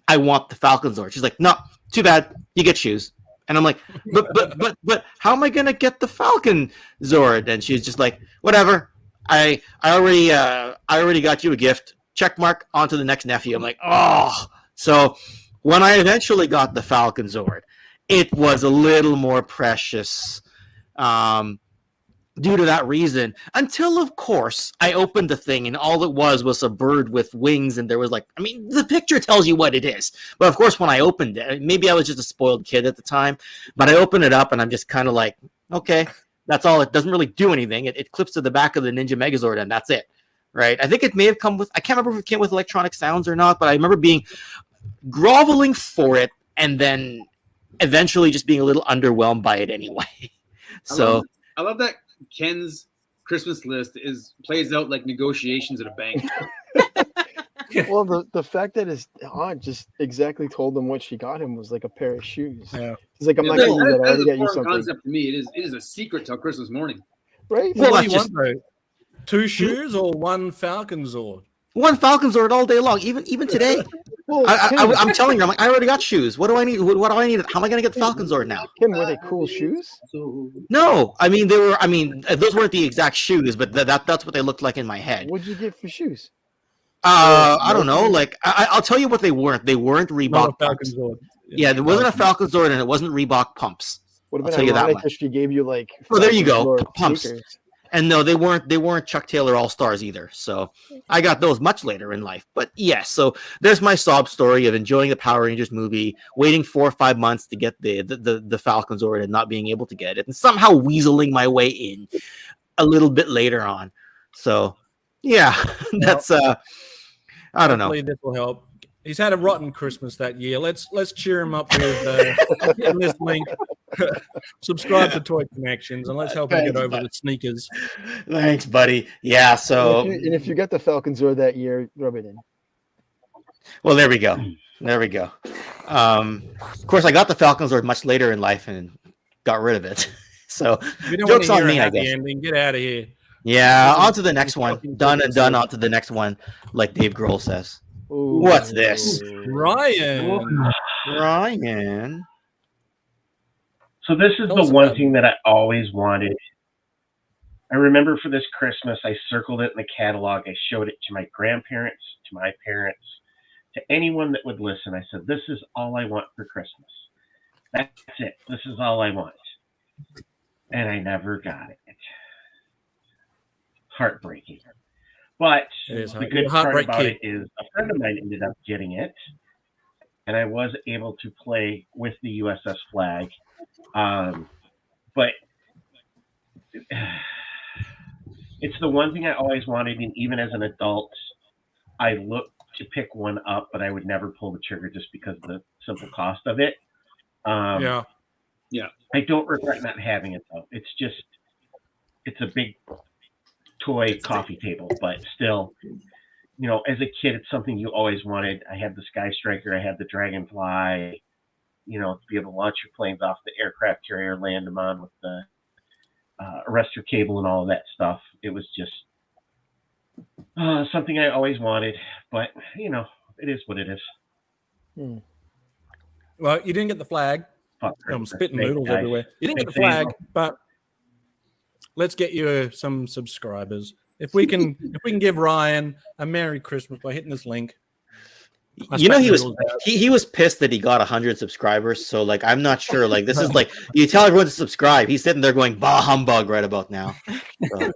I want the Falcon Zord." She's like, "No, too bad. You get shoes." And I'm like, but how am I gonna get the Falcon Zord? And she's just like, "Whatever. I already got you a gift. Check mark, on to the next nephew." I'm like, oh. So when I eventually got the Falcon Zord, it was a little more precious. Due to that reason, until of course I opened the thing and all it was a bird with wings, and there was the picture tells you what it is, but of course when I opened it, maybe I was just a spoiled kid at the time, but I opened it up and I'm just kind of like, okay, that's all. It doesn't really do anything. It clips to the back of the Ninja Megazord and that's it, right? I think it may have come with, I can't remember if it came with electronic sounds or not, but I remember being groveling for it and then eventually just being a little underwhelmed by it anyway. I love that Ken's Christmas list plays out like negotiations at a bank. Well, the fact that his aunt just exactly told him what she got him was like a pair of shoes. Yeah. He's like, "I'm not getting you that. I already got you something." Concept to me, it is a secret till Christmas morning. Right? Well, what do you want though? 2 shoes or 1 Falcon Zord? 1 Falcon Zord all day long, even today. Well, I'm telling you, I'm like, I already got shoes. What do I need? What do I need? How am I going to get the Falcon Zord now? Ken, were they cool shoes? No, they were. Those weren't the exact shoes, but that's what they looked like in my head. What'd you get for shoes? I don't know. Like, I'll tell you what they weren't. They weren't Reebok pumps. Yeah, there wasn't a Falcon Zord, and it wasn't Reebok pumps. Would have I'll been tell you that ironic much. if she gave you like. Oh, there you go, pumps. Sneakers. And no, they weren't Chuck Taylor All Stars either. So I got those much later in life. But yes, so there's my sob story of enjoying the Power Rangers movie, waiting 4 or 5 months to get the Falcon Zord and not being able to get it, and somehow weaseling my way in a little bit later on. So yeah, that's I don't know. Hopefully this will help. He's had a rotten Christmas that year. Let's cheer him up with getting this link. Subscribe to Toykennections and let's help him get over the sneakers. Thanks, buddy. Yeah. So and if you got the Falcon Zord that year, rub it in. Well, there we go. There we go. Of course, I got the Falcon Zord much later in life and got rid of it. So jokes on me, I guess. Ending. Get out of here. Yeah, on to the next one. Done and done. On to the next one, like Dave Grohl says. Ooh. What's this? Ryan. So this is the one thing that I always wanted. I remember for this Christmas, I circled it in the catalog. I showed it to my grandparents, to my parents, to anyone that would listen. I said, "This is all I want for Christmas. That's it. This is all I want." And I never got it. Heartbreaking. But the good part about it is a friend of mine ended up getting it, and I was able to play with the USS flag. But it's the one thing I always wanted, and even as an adult, I looked to pick one up, but I would never pull the trigger just because of the simple cost of it. Yeah. I don't regret not having it though. It's a big toy coffee table, but still, you know, as a kid, it's something you always wanted. I had the Sky Striker, I had the Dragonfly, you know, to be able to launch your planes off the aircraft carrier, land them on with the arrestor cable and all of that stuff. It was just something I always wanted, but you know, it is what it is. Well, you didn't get the flag. I'm spitting noodles everywhere. You didn't get the flag, but let's get you some subscribers. If we can give Ryan a Merry Christmas by hitting this link. You know, he was pissed that he got 100 subscribers. So like, I'm not sure. Like, this is like, you tell everyone to subscribe. He's sitting there going, bah humbug right about now. So,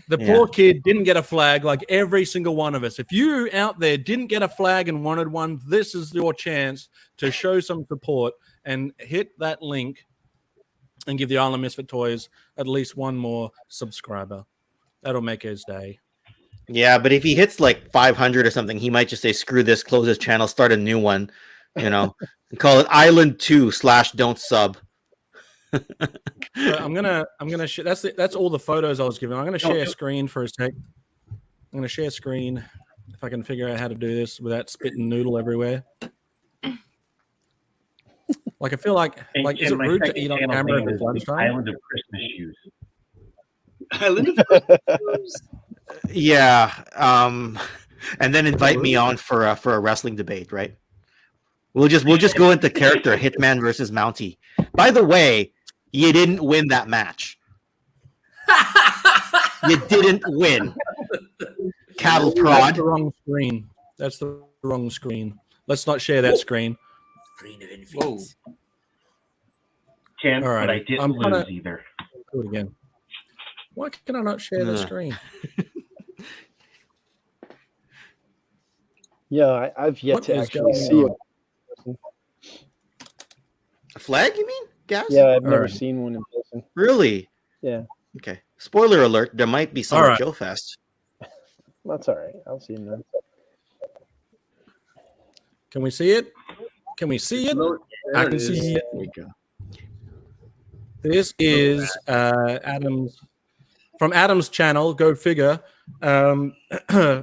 the poor kid didn't get a flag like every single one of us. If you out there didn't get a flag and wanted one, this is your chance to show some support and hit that link and give the Island Misfit Toys at least one more subscriber. That'll make his day. Yeah, but if he hits like 500 or something, he might just say, screw this, close his channel, start a new one, you know, and call it Island 2/don't sub. I'm gonna share. That's all the photos I was given. I'm gonna share a screen for a sec. I'm gonna share screen if I can figure out how to do this without spitting noodle everywhere. Like, I feel like is it rude to eat on camera at lunchtime? Island of Christmas shoes. Island of Christmas. Yeah, and then invite me on for a wrestling debate, right? We'll just go into character Hitman versus Mountie. By the way, you didn't win that match. You didn't win. Cattle prod. That's the wrong screen. That's the wrong screen. Let's not share that screen. Screen of influence. Ken, All right. but I didn't lose either. Do it again. Why can I not share the screen? Yeah, I've yet to actually see it. A flag, you mean? Gazz? Yeah, I've never seen one in person. Really? Yeah. Okay. Spoiler alert, there might be some at Joe Fest. That's all right. I'll see him then. Can we see it? Can we see it? I can see it. There we go. This is Adam's from Adam's channel, GoFigure.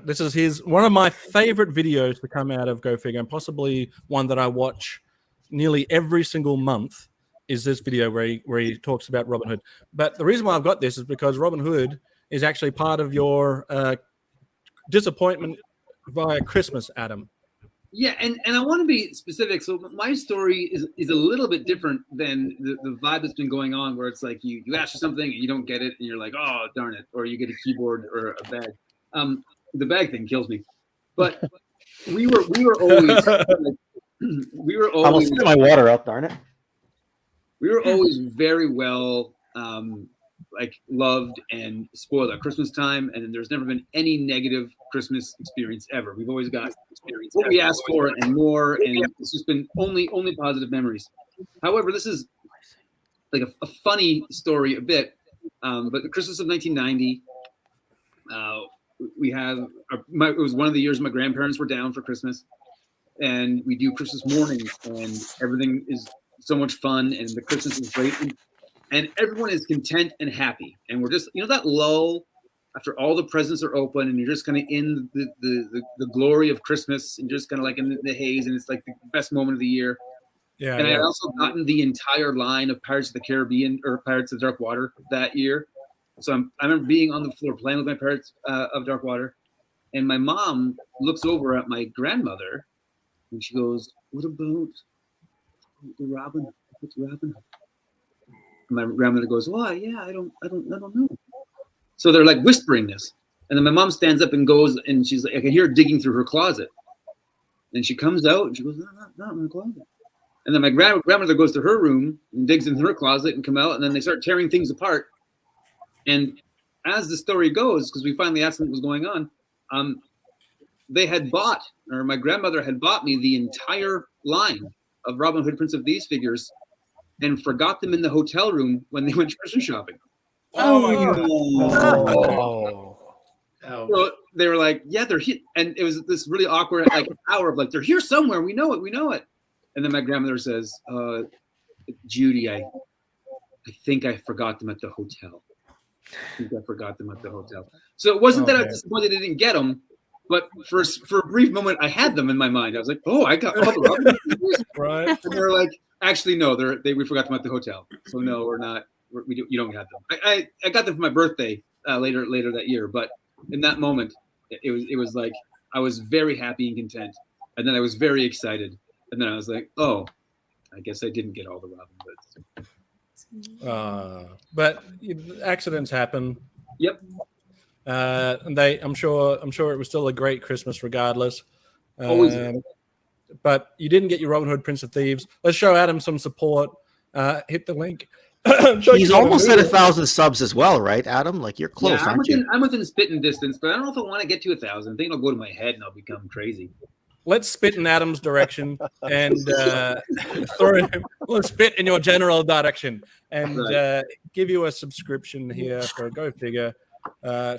This is one of my favorite videos to come out of GoFigure, and possibly one that I watch nearly every single month. Is this video where he talks about Robin Hood? But the reason why I've got this is because Robin Hood is actually part of your disappointment via Christmas, Adam. Yeah, and I want to be specific. So my story is a little bit different than the vibe that's been going on, where it's like you ask for something and you don't get it, and you're like, oh darn it, or you get a keyboard or a bag. The bag thing kills me. But we were always almost spit my water out, darn it. We were always very well loved and spoiled at Christmas time, and there's never been any negative Christmas experience ever. We've always got what we asked for and more, and it's just been only positive memories. However, this is like a funny story a bit, but the Christmas of 1990, we have it was one of the years my grandparents were down for Christmas, and we do Christmas mornings, and everything is so much fun, and the Christmas is great, and everyone is content and happy, and we're just, that lull after all the presents are open, and you're just kind of in the glory of Christmas, and just kind of like in the haze, and it's like the best moment of the year. Yeah. And I had also gotten the entire line of Pirates of the Caribbean or Pirates of Dark Water that year. So I remember being on the floor playing with my Pirates of Dark Water, and my mom looks over at my grandmother, and she goes, "What about the Robin? What's Robin?" And my grandmother goes, "Well, yeah, I don't know." So they're like whispering this, and then my mom stands up and goes, and she's like, I can hear her digging through her closet, and she comes out and she goes, "No, not in my closet." And then my grandmother goes to her room and digs in her closet and come out, and then they start tearing things apart. And as the story goes, because we finally asked them what was going on, my grandmother had bought me the entire line of Robin Hood Prince of Thieves figures and forgot them in the hotel room when they went Christmas shopping. Oh my God. So they were like, yeah, they're here. And it was this really awkward, like hour of like, they're here somewhere. We know it. And then my grandmother says, Judy, I think I forgot them at the hotel. So it wasn't that I was disappointed I didn't get them, but for a brief moment, I had them in my mind. I was like, oh, I got them. Right. And they're like, actually, no, we forgot them at the hotel. So no, we're not. You don't have them. I got them for my birthday later that year, but in that moment, it was like I was very happy and content, and then I was very excited, and then I was like, oh, I guess I didn't get all the Robin Hoods. But accidents happen. Yep. And I'm sure it was still a great Christmas regardless. Always. But you didn't get your Robin Hood Prince of Thieves. Let's show Adam some support. Hit the link. He's almost at 1,000 subs as well, right, Adam? Like you're close, Yeah, aren't you? I'm within spitting distance, but I don't know if I want to get to 1,000. I think it'll go to my head and I'll become crazy. Let's spit in Adam's direction and let's spit in your general direction and give you a subscription here for GoFigure.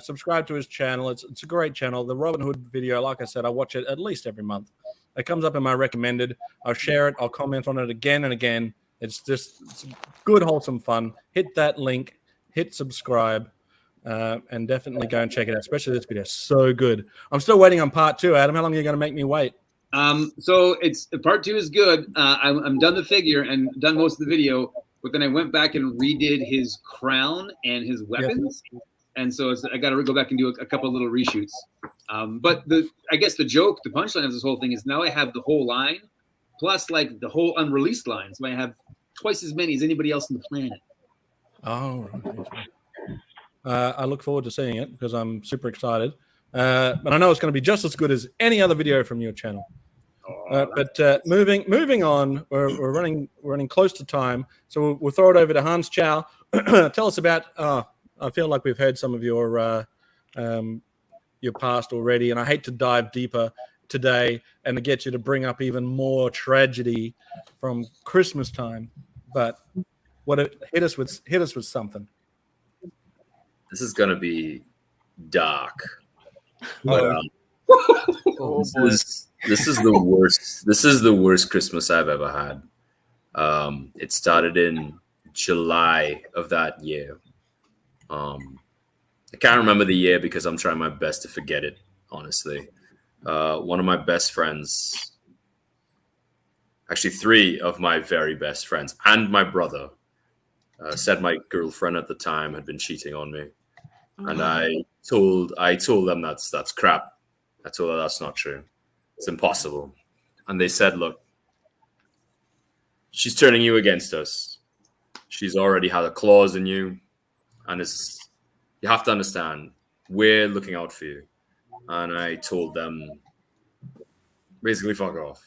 Subscribe to his channel. It's a great channel. The Robin Hood video, like I said, I watch it at least every month. It comes up in my recommended. I'll share it. I'll comment on it again and again. It's good, wholesome fun. Hit that link. Hit subscribe. And definitely go and check it out, especially this video. So good. I'm still waiting on part 2, Adam. How long are you going to make me wait? So part 2 is good. I'm done the figure and done most of the video, but then I went back and redid his crown and his weapons. Yes. And so I got to go back and do a couple of little reshoots. But I guess the punchline of this whole thing is now I have the whole line, plus like the whole unreleased line. So I have twice as many as anybody else on the planet. Oh, right. I look forward to seeing it because I'm super excited. But I know it's going to be just as good as any other video from your channel. But moving on, we're running close to time, so we'll throw it over to Hans Chow. Tell us about. I feel like we've heard some of your past already, and I hate to dive deeper today and to get you to bring up even more tragedy from Christmas time. But hit us with something. This is gonna be dark. But, this is the worst. This is the worst Christmas I've ever had. It started in July of that year. I can't remember the year because I'm trying my best to forget it, honestly. One of my best friends, actually 3 of my very best friends and my brother, said my girlfriend at the time had been cheating on me. And I told them that's crap. I told her that's not true. It's impossible. And they said, look, she's turning you against us. She's already had a clause in you. And you have to understand, we're looking out for you. And I told them, basically, fuck off.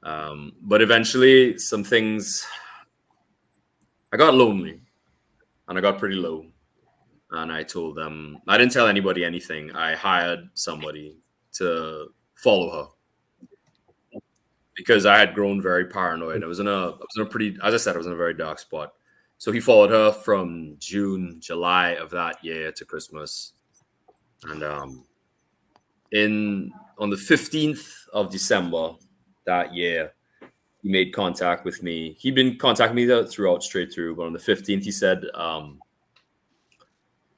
But eventually, some things, I got lonely. And I got pretty low. And I told them, I didn't tell anybody anything. I hired somebody to follow her because I had grown very paranoid. I was in a pretty, as I said, I was in a very dark spot. So he followed her from July of that year to Christmas. And on the 15th of December that year, he made contact with me. He'd been contacting me straight through. But on the 15th, he said,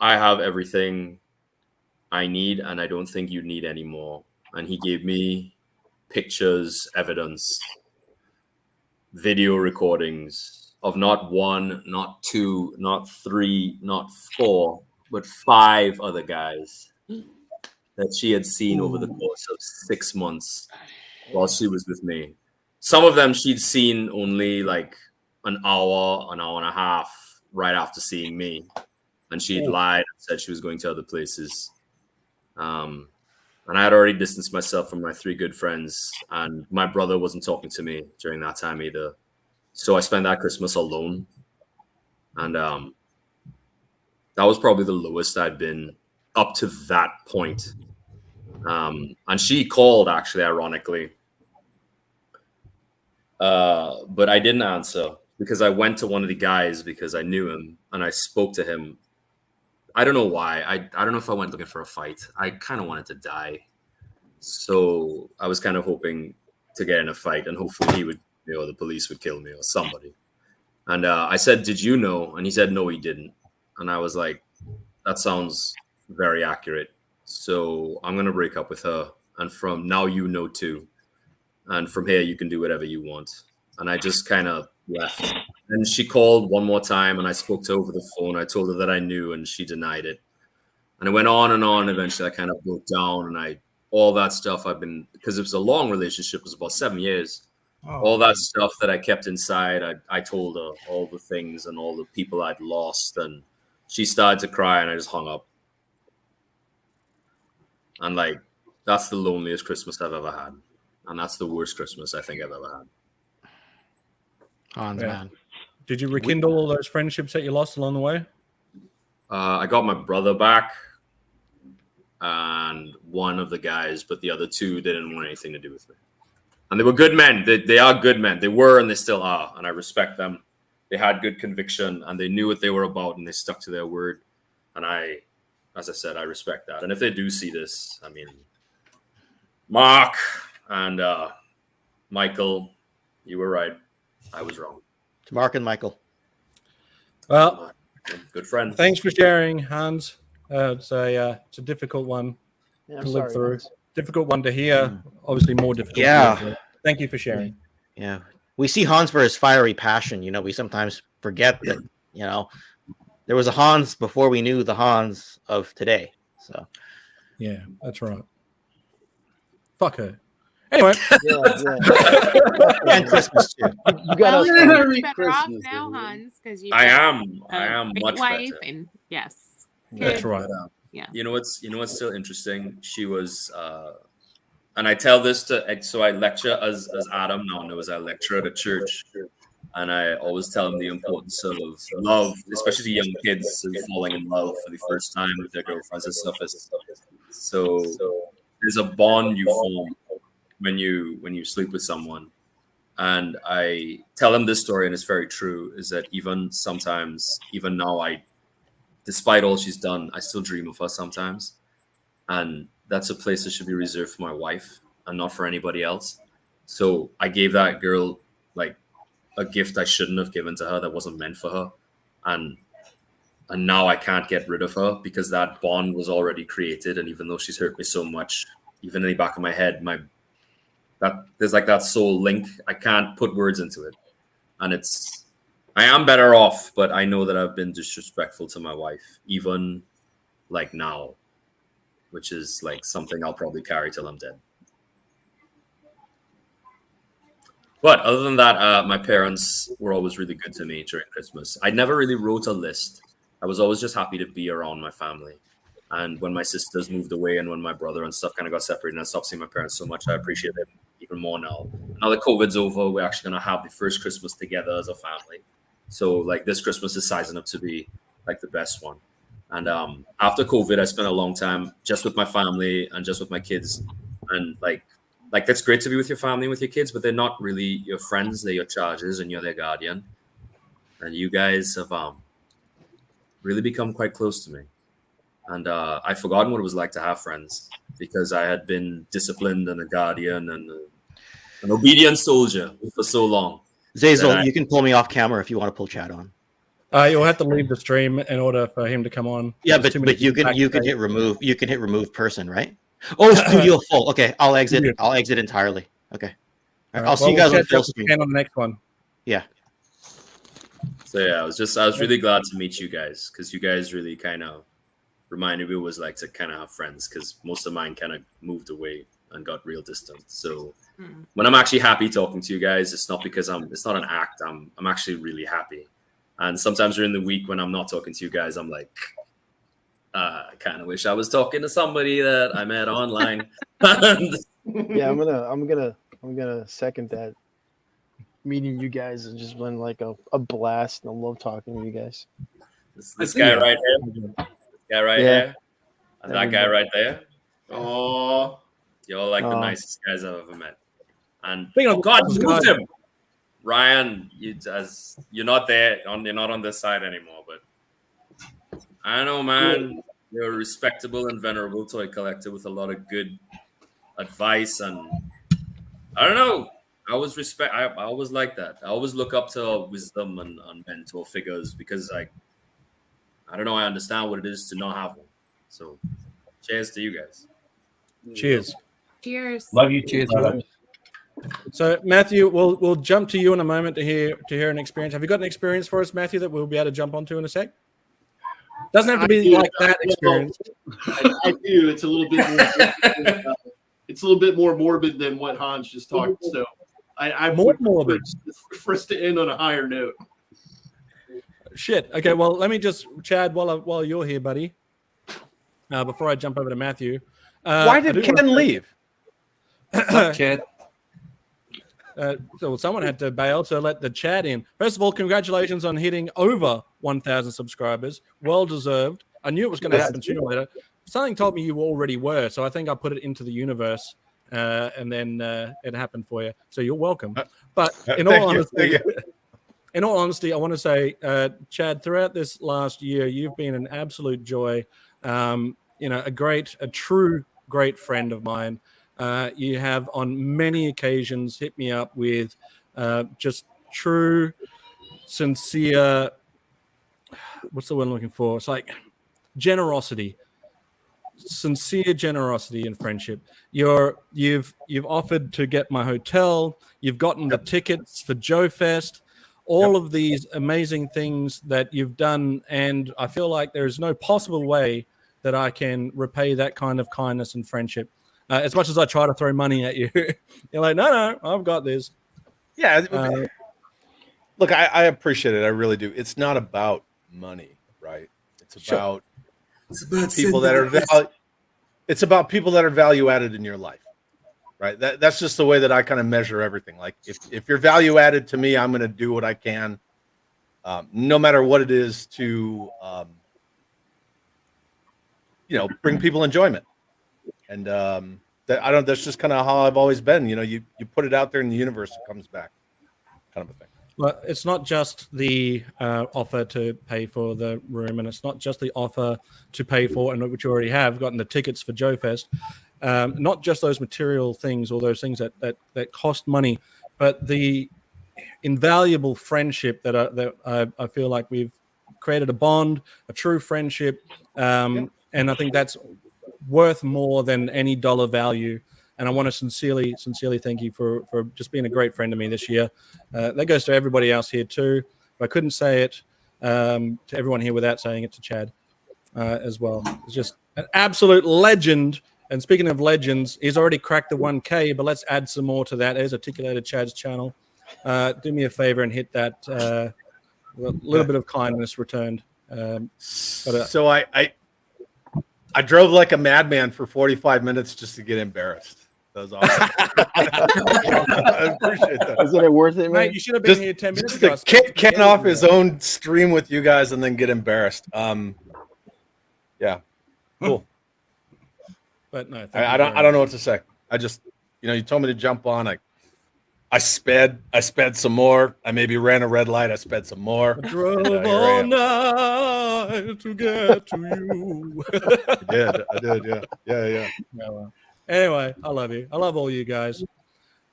I have everything I need, and I don't think you need any more. And he gave me pictures, evidence, video recordings of not 1, not 2, not 3, not 4, but 5 other guys that she had seen over the course of 6 months while she was with me. Some of them she'd seen only like an hour and a half right after seeing me. And she'd lied and said she was going to other places. And I had already distanced myself from my 3 good friends. And my brother wasn't talking to me during that time either. So I spent that Christmas alone. And that was probably the lowest I'd been up to that point. And she called, actually, ironically. But I didn't answer because I went to one of the guys because I knew him. And I spoke to him I don't know why. I don't know if I went looking for a fight. I kind of wanted to die. So I was kind of hoping to get in a fight, and hopefully he would, the police would kill me or somebody. And I said, "Did you know?" And he said, "No, he didn't." And I was like, "That sounds very accurate. So I'm gonna break up with her, and from now you know too. And from here you can do whatever you want." And I just kind of left. And she called one more time, and I spoke to her over the phone. I told her that I knew, and she denied it. And it went on and on. Eventually, I kind of broke down, and all that stuff I've been, because it was a long relationship, it was about 7 years. Oh. All that stuff that I kept inside, I told her all the things and all the people I'd lost, and she started to cry, and I just hung up. And like, that's the loneliest Christmas I've ever had, and that's the worst Christmas I think I've ever had. Hans, man. Did you rekindle all those friendships that you lost along the way? I got my brother back and one of the guys, but the other two didn't want anything to do with me. And they were good men. They are good men. They were, and they still are. And I respect them. They had good conviction, and they knew what they were about, and they stuck to their word. And as I said, I respect that. And if they do see this, I mean, Mark and Michael, you were right. I was wrong. To Mark and Michael. Well, good friends. Thanks for sharing, Hans. It's a difficult one to live through. Hans. Difficult one to hear. Obviously, more difficult. Yeah. To live. Thank you for sharing. Yeah, we see Hans for his fiery passion. We sometimes forget that. There was a Hans before we knew the Hans of today. So. Yeah, that's right. Fuck her. Anyway. And Christmas too. You got Merry Christmas now, Hans, because you. I am much wife better. And yes. That's right. Yeah. You know what's still interesting? She was, and I tell this so I lecture as Adam now knows. I lecture at a church, and I always tell them the importance of love, especially to young kids and falling in love for the first time with their girlfriends and stuff. So there's a bond you form when you sleep with someone. And I tell them this story, and it's very true, is that even now, despite all she's done, I still dream of her sometimes. And that's a place that should be reserved for my wife and not for anybody else. So I gave that girl like a gift I shouldn't have given to her that wasn't meant for her. And now I can't get rid of her because that bond was already created. And even though she's hurt me so much, even in the back of my head, there's like that soul link. I can't put words into it. And I am better off, but I know that I've been disrespectful to my wife, even like now, which is like something I'll probably carry till I'm dead. But other than that, my parents were always really good to me during Christmas. I never really wrote a list. I was always just happy to be around my family. And when my sisters moved away and when my brother and stuff kind of got separated and I stopped seeing my parents so much, I appreciate them even more now. Now that COVID's over, we're actually going to have the first Christmas together as a family. So like this Christmas is sizing up to be like the best one. And after COVID, I spent a long time just with my family and just with my kids. And like that's great to be with your family and with your kids, but they're not really your friends. They're your charges and you're their guardian. And you guys have really become quite close to me. And I've forgotten what it was like to have friends because I had been disciplined and a guardian and an obedient soldier for so long. Zazel, you can pull me off camera if you want to pull Chad on. You'll have to leave the stream in order for him to come on. Yeah, but you can hit remove. You can hit remove person, right? Oh, studio full. Okay, I'll exit. I'll exit entirely. Okay, I'll see you guys on full screen. On the next one. Yeah. So yeah, I was really glad to meet you guys because you guys really kind of reminded me what it was like to kind of have friends because most of mine kind of moved away and got real distant. So when I'm actually happy talking to you guys, it's not because it's not an act. I'm actually really happy. And sometimes during the week when I'm not talking to you guys, I'm like, I kind of wish I was talking to somebody that I met online. Yeah, I'm gonna second that. Meeting you guys has just been like a blast, and I love talking to you guys. This guy right here, here, and that guy right there. Oh, you're like the nicest guys I've ever met. And God, moved him. Ryan, you're not there. You're not on this side anymore. But I don't know, man. You're a respectable and venerable toy collector with a lot of good advice, and I don't know. I always like that. I always look up to wisdom and mentor figures because, like, I don't know. I understand what it is to not have one. So, cheers to you guys. Cheers. Cheers. Love you. Cheers. So, Matthew, we'll jump to you in a moment to hear an experience. Have you got an experience for us, Matthew, that we'll be able to jump onto in a sec? Doesn't have to be like that experience. I do. It's a little bit more. It's a little bit more morbid than what Hans just talked. So, I more morbid for us to end on a higher note. Shit. Okay. Well, let me just, Chad, while you're here, buddy. Before I jump over to Matthew. Why did Ken leave? Chad. So someone had to bail to let the Chad in. First of all, congratulations on hitting over 1,000 subscribers. Well deserved. I knew it was going to happen sooner or later. Something told me you already were, so I think I put it into the universe, and then it happened for you. So you're welcome. But in all honesty, I want to say, Chad, throughout this last year, you've been an absolute joy. A true great friend of mine. You have on many occasions hit me up with just true, sincere, what's the word I'm looking for? It's like generosity, sincere generosity and friendship. You've offered to get my hotel. You've gotten the tickets for Joe Fest. All of these amazing things that you've done, and I feel like there is no possible way that I can repay that kind of kindness and friendship. As much as I try to throw money at you, you're like, no, I've got this. Yeah. Look, I appreciate it. I really do. It's not about money, right? It's about people that are it's about people that are value added in your life, right? That's just the way that I kind of measure everything. Like if you're value added to me, I'm going to do what I can, no matter what it is, to bring people enjoyment. And that's just kind of how I've always been. You put it out there in the universe, it comes back, kind of a thing. Well, it's not just the offer to pay for the room, and it's not just the offer to pay for, and which you already have gotten the tickets for Joe Fest. Not just those material things or those things that cost money, but the invaluable friendship that I feel like we've created a bond, a true friendship, and I think that's worth more than any dollar value. And I want to sincerely thank you for just being a great friend to me this year. That goes to everybody else here too. But I couldn't say it to everyone here without saying it to Chad as well. It's just an absolute legend. And speaking of legends, he's already cracked the 1K, but let's add some more to that. There's Articulated Chad's channel. Do me a favor and hit that little bit of kindness returned. So I drove like a madman for 45 minutes just to get embarrassed. That was awesome. I appreciate that. Isn't it worth it, man? Mate, you should have been here 10 minutes ago. Just to kick Ken off his own stream with you guys and then get embarrassed. Yeah, cool. But no, I don't know what to say. I just, you told me to jump on. I sped some more. I maybe ran a red light. I sped some more. I drove all night to get to you. I did. Yeah. Well, anyway, I love you. I love all you guys.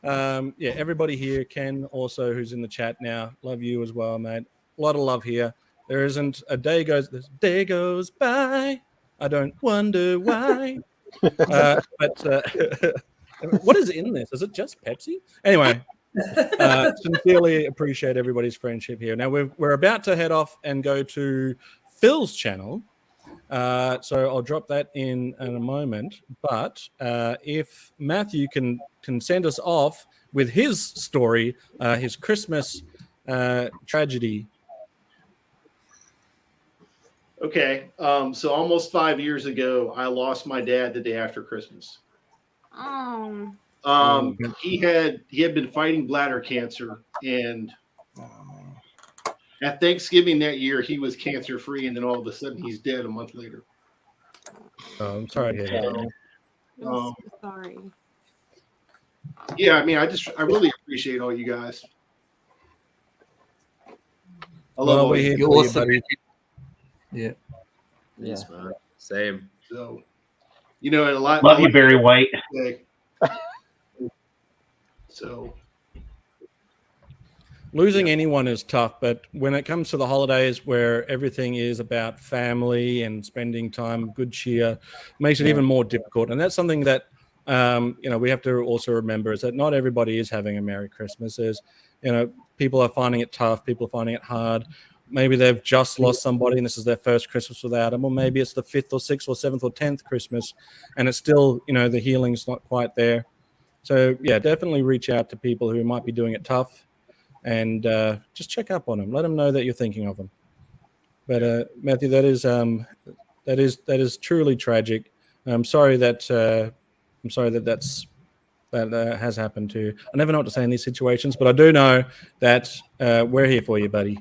Everybody here, Ken also, who's in the chat now, love you as well, mate. A lot of love here. There isn't a day goes by. I don't wonder why. What is in this? Is it just Pepsi? Anyway, sincerely appreciate everybody's friendship here. Now we're about to head off and go to Phil's channel. So I'll drop that in a moment. But if Matthew can send us off with his story, his Christmas tragedy. Okay. So almost 5 years ago, I lost my dad the day after Christmas. Oh. He had been fighting bladder cancer, and at Thanksgiving that year, he was cancer free, and then all of a sudden, he's dead a month later. Oh, I'm sorry to hear that. I'm so sorry. Yeah, I mean, I really appreciate all you guys. I love all you. You're awesome. Yeah. Yes, man. Same. So, you know, and a lot. Love you, Barry White. So, losing anyone is tough, but when it comes to the holidays where everything is about family and spending time, good cheer, makes it even more difficult. And that's something that we have to also remember, is that not everybody is having a Merry Christmas. There's, people are finding it tough, people are finding it hard. Maybe they've just lost somebody and this is their first Christmas without them, or maybe it's the 5th or 6th or 7th or 10th Christmas and it's still, the healing's not quite there. So yeah, definitely reach out to people who might be doing it tough and just check up on them. Let them know that you're thinking of them. But Matthew, that is truly tragic. I'm sorry that has happened to you. I never know what to say in these situations, but I do know that we're here for you, buddy.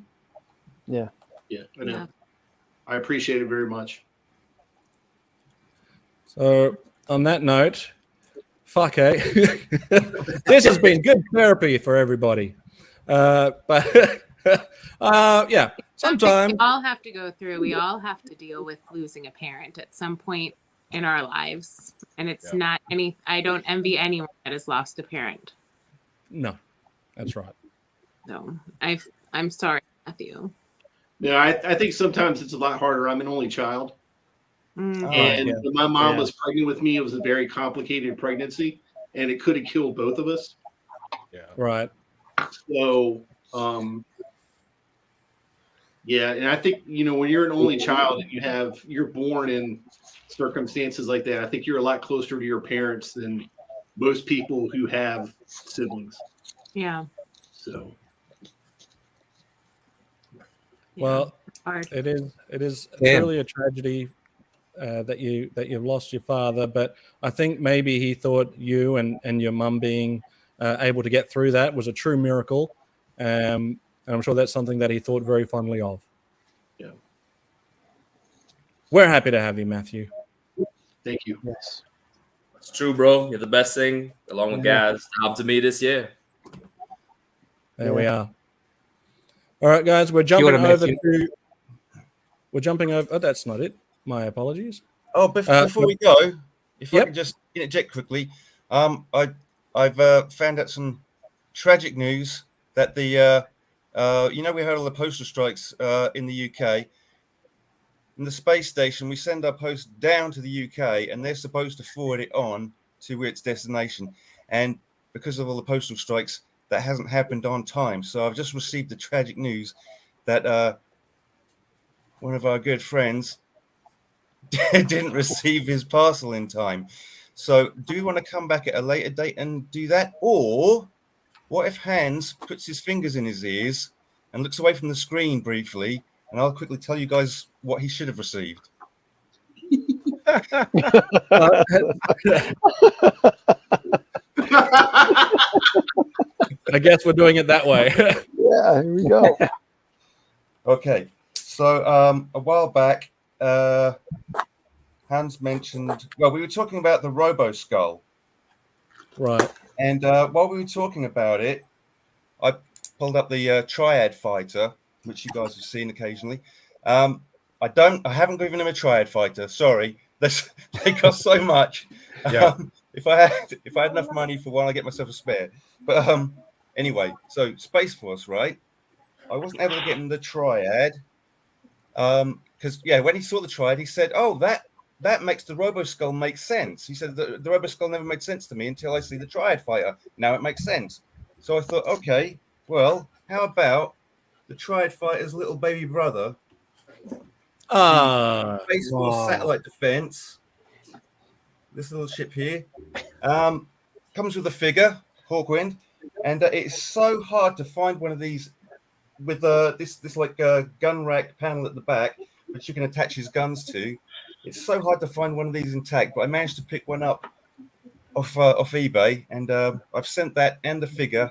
Yeah. Yeah, I know. I appreciate it very much. So on that note, this has been good therapy for everybody. But yeah, sometimes we all have to go through. We all have to deal with losing a parent at some point in our lives, and it's not any. I don't envy anyone that has lost a parent. No, that's right. No, I'm sorry, Matthew. Yeah, I think sometimes it's a lot harder. I'm an only child. And when my mom was pregnant with me, it was a very complicated pregnancy, and it could have killed both of us. Yeah. Right. So, and I think, when you're an only child and you're born in circumstances like that, I think you're a lot closer to your parents than most people who have siblings. Yeah. So. Well, it is truly a tragedy that you've lost your father, but I think maybe he thought you and your mum being able to get through that was a true miracle, and I'm sure that's something that he thought very fondly of. Yeah, we're happy to have you, Matthew. Thank you. Yes, it's true, bro. You're the best thing, along with Gazz, happened to me this year. There we are. All right, guys, we're jumping over to. We're jumping over. Oh, that's not it. My apologies. Oh, before we go, if I can just interject quickly, I've found out some tragic news that we heard all the postal strikes in the UK. In the space station, we send our post down to the UK, and they're supposed to forward it on to its destination. And because of all the postal strikes, that hasn't happened on time. So I've just received the tragic news that one of our good friends didn't receive his parcel in time. So do we want to come back at a later date and do that? Or what if Hans puts his fingers in his ears and looks away from the screen briefly, and I'll quickly tell you guys what he should have received. I guess we're doing it that way. Yeah, here we go. Okay, so a while back, Hans mentioned, we were talking about the Robo Skull. Right. And while we were talking about it, I pulled up the Triad Fighter, which you guys have seen occasionally. I haven't given him a Triad Fighter. Sorry, they cost so much. Yeah. If I had enough money for one, I'd get myself a spare. But anyway, so Space Force, right? I wasn't able to get him the Triad because when he saw the Triad, he said, "Oh, that makes the Robo Skull make sense." He said the Robo Skull never made sense to me until I see the Triad Fighter. Now it makes sense. So I thought, okay, well, how about the Triad Fighter's little baby brother? Space Force Satellite Defense. This little ship here comes with a figure, Hawkwind, and it's so hard to find one of these with this like gun rack panel at the back, which you can attach his guns to. It's so hard to find one of these intact, but I managed to pick one up off eBay, and I've sent that and the figure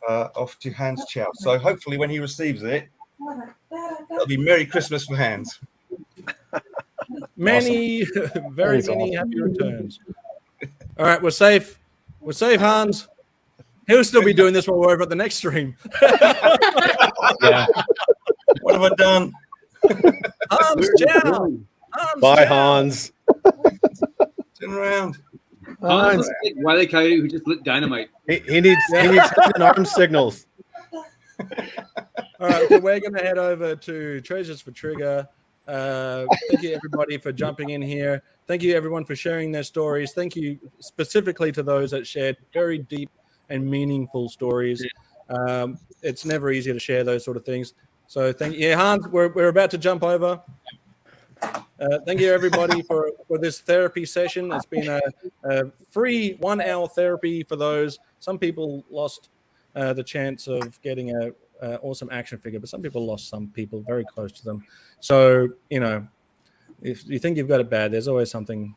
off to Hans Chow. So hopefully, when he receives it, it'll be Merry Christmas for Hans. Many, very many happy returns. All right, we're safe. We're safe, Hans. He'll still be doing this while we're over at the next stream. Yeah. What have I done? Hans Chow. Bye, Hans. Turn around. Hans looks like Wile E. Coyote who just lit dynamite. He needs arm signals. All right, so we're going to head over to Treasures for Trigger. Thank you, everybody, for jumping in here. Thank you, everyone, for sharing their stories. Thank you specifically to those that shared very deep and meaningful stories. It's never easy to share those sort of things. So thank you. Yeah, Hans, we're about to jump over. Thank you, everybody, for this therapy session. It's been a free 1 hour therapy for those. Some people lost the chance of getting a awesome action figure, but some people lost some people very close to them. So, you know, if you think you've got it bad, there's always something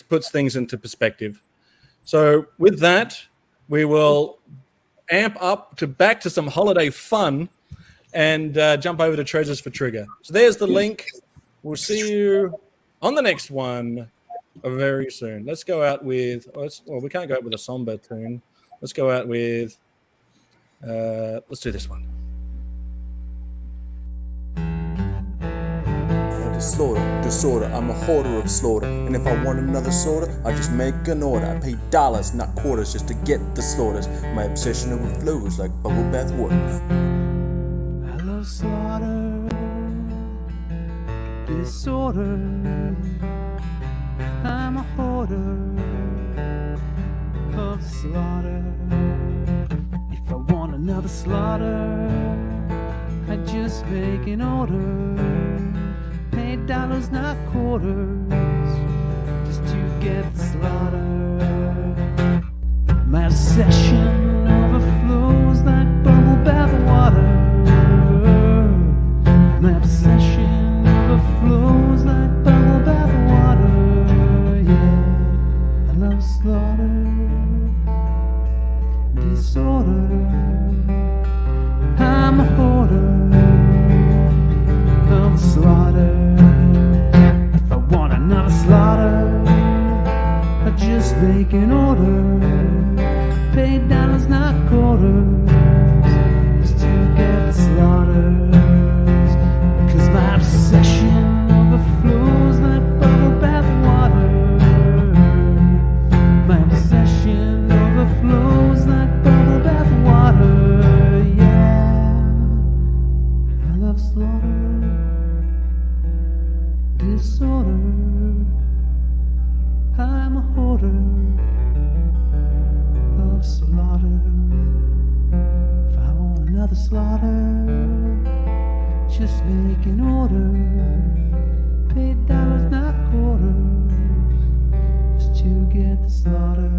puts things into perspective. So with that, we will amp up back to some holiday fun and jump over to Treasures for Trigger. So there's the link. We'll see you on the next one very soon. Let's go out with, we can't go out with a somber tune. Let's go out with, let's do this one. Disorder, I'm a hoarder of slaughter. And if I want another slaughter, I just make an order. I pay dollars, not quarters, just to get the slaughters. My obsession overflows like bubble bath water. I love slaughter, disorder. I'm a hoarder of slaughter. If I want another slaughter, I just make an order. Pay dollars, not quarters, just to get the slaughter. My obsession overflows like bubble bath water. My obsession overflows like bubble bath water. Yeah, I love slaughter, disorder. I'm a hoarder of slaughter. If I want another slaughter, I just make an order. Pay dollars, not quarters, just to get the slaughters. Cause my obsession overflows like bubble bath water. My obsession overflows like bubble bath water. Yeah, I love slaughter, disorder. I'm a hoarder of slaughter. If I want another slaughter, just make an order. Pay dollars, not quarters, just to get the slaughter.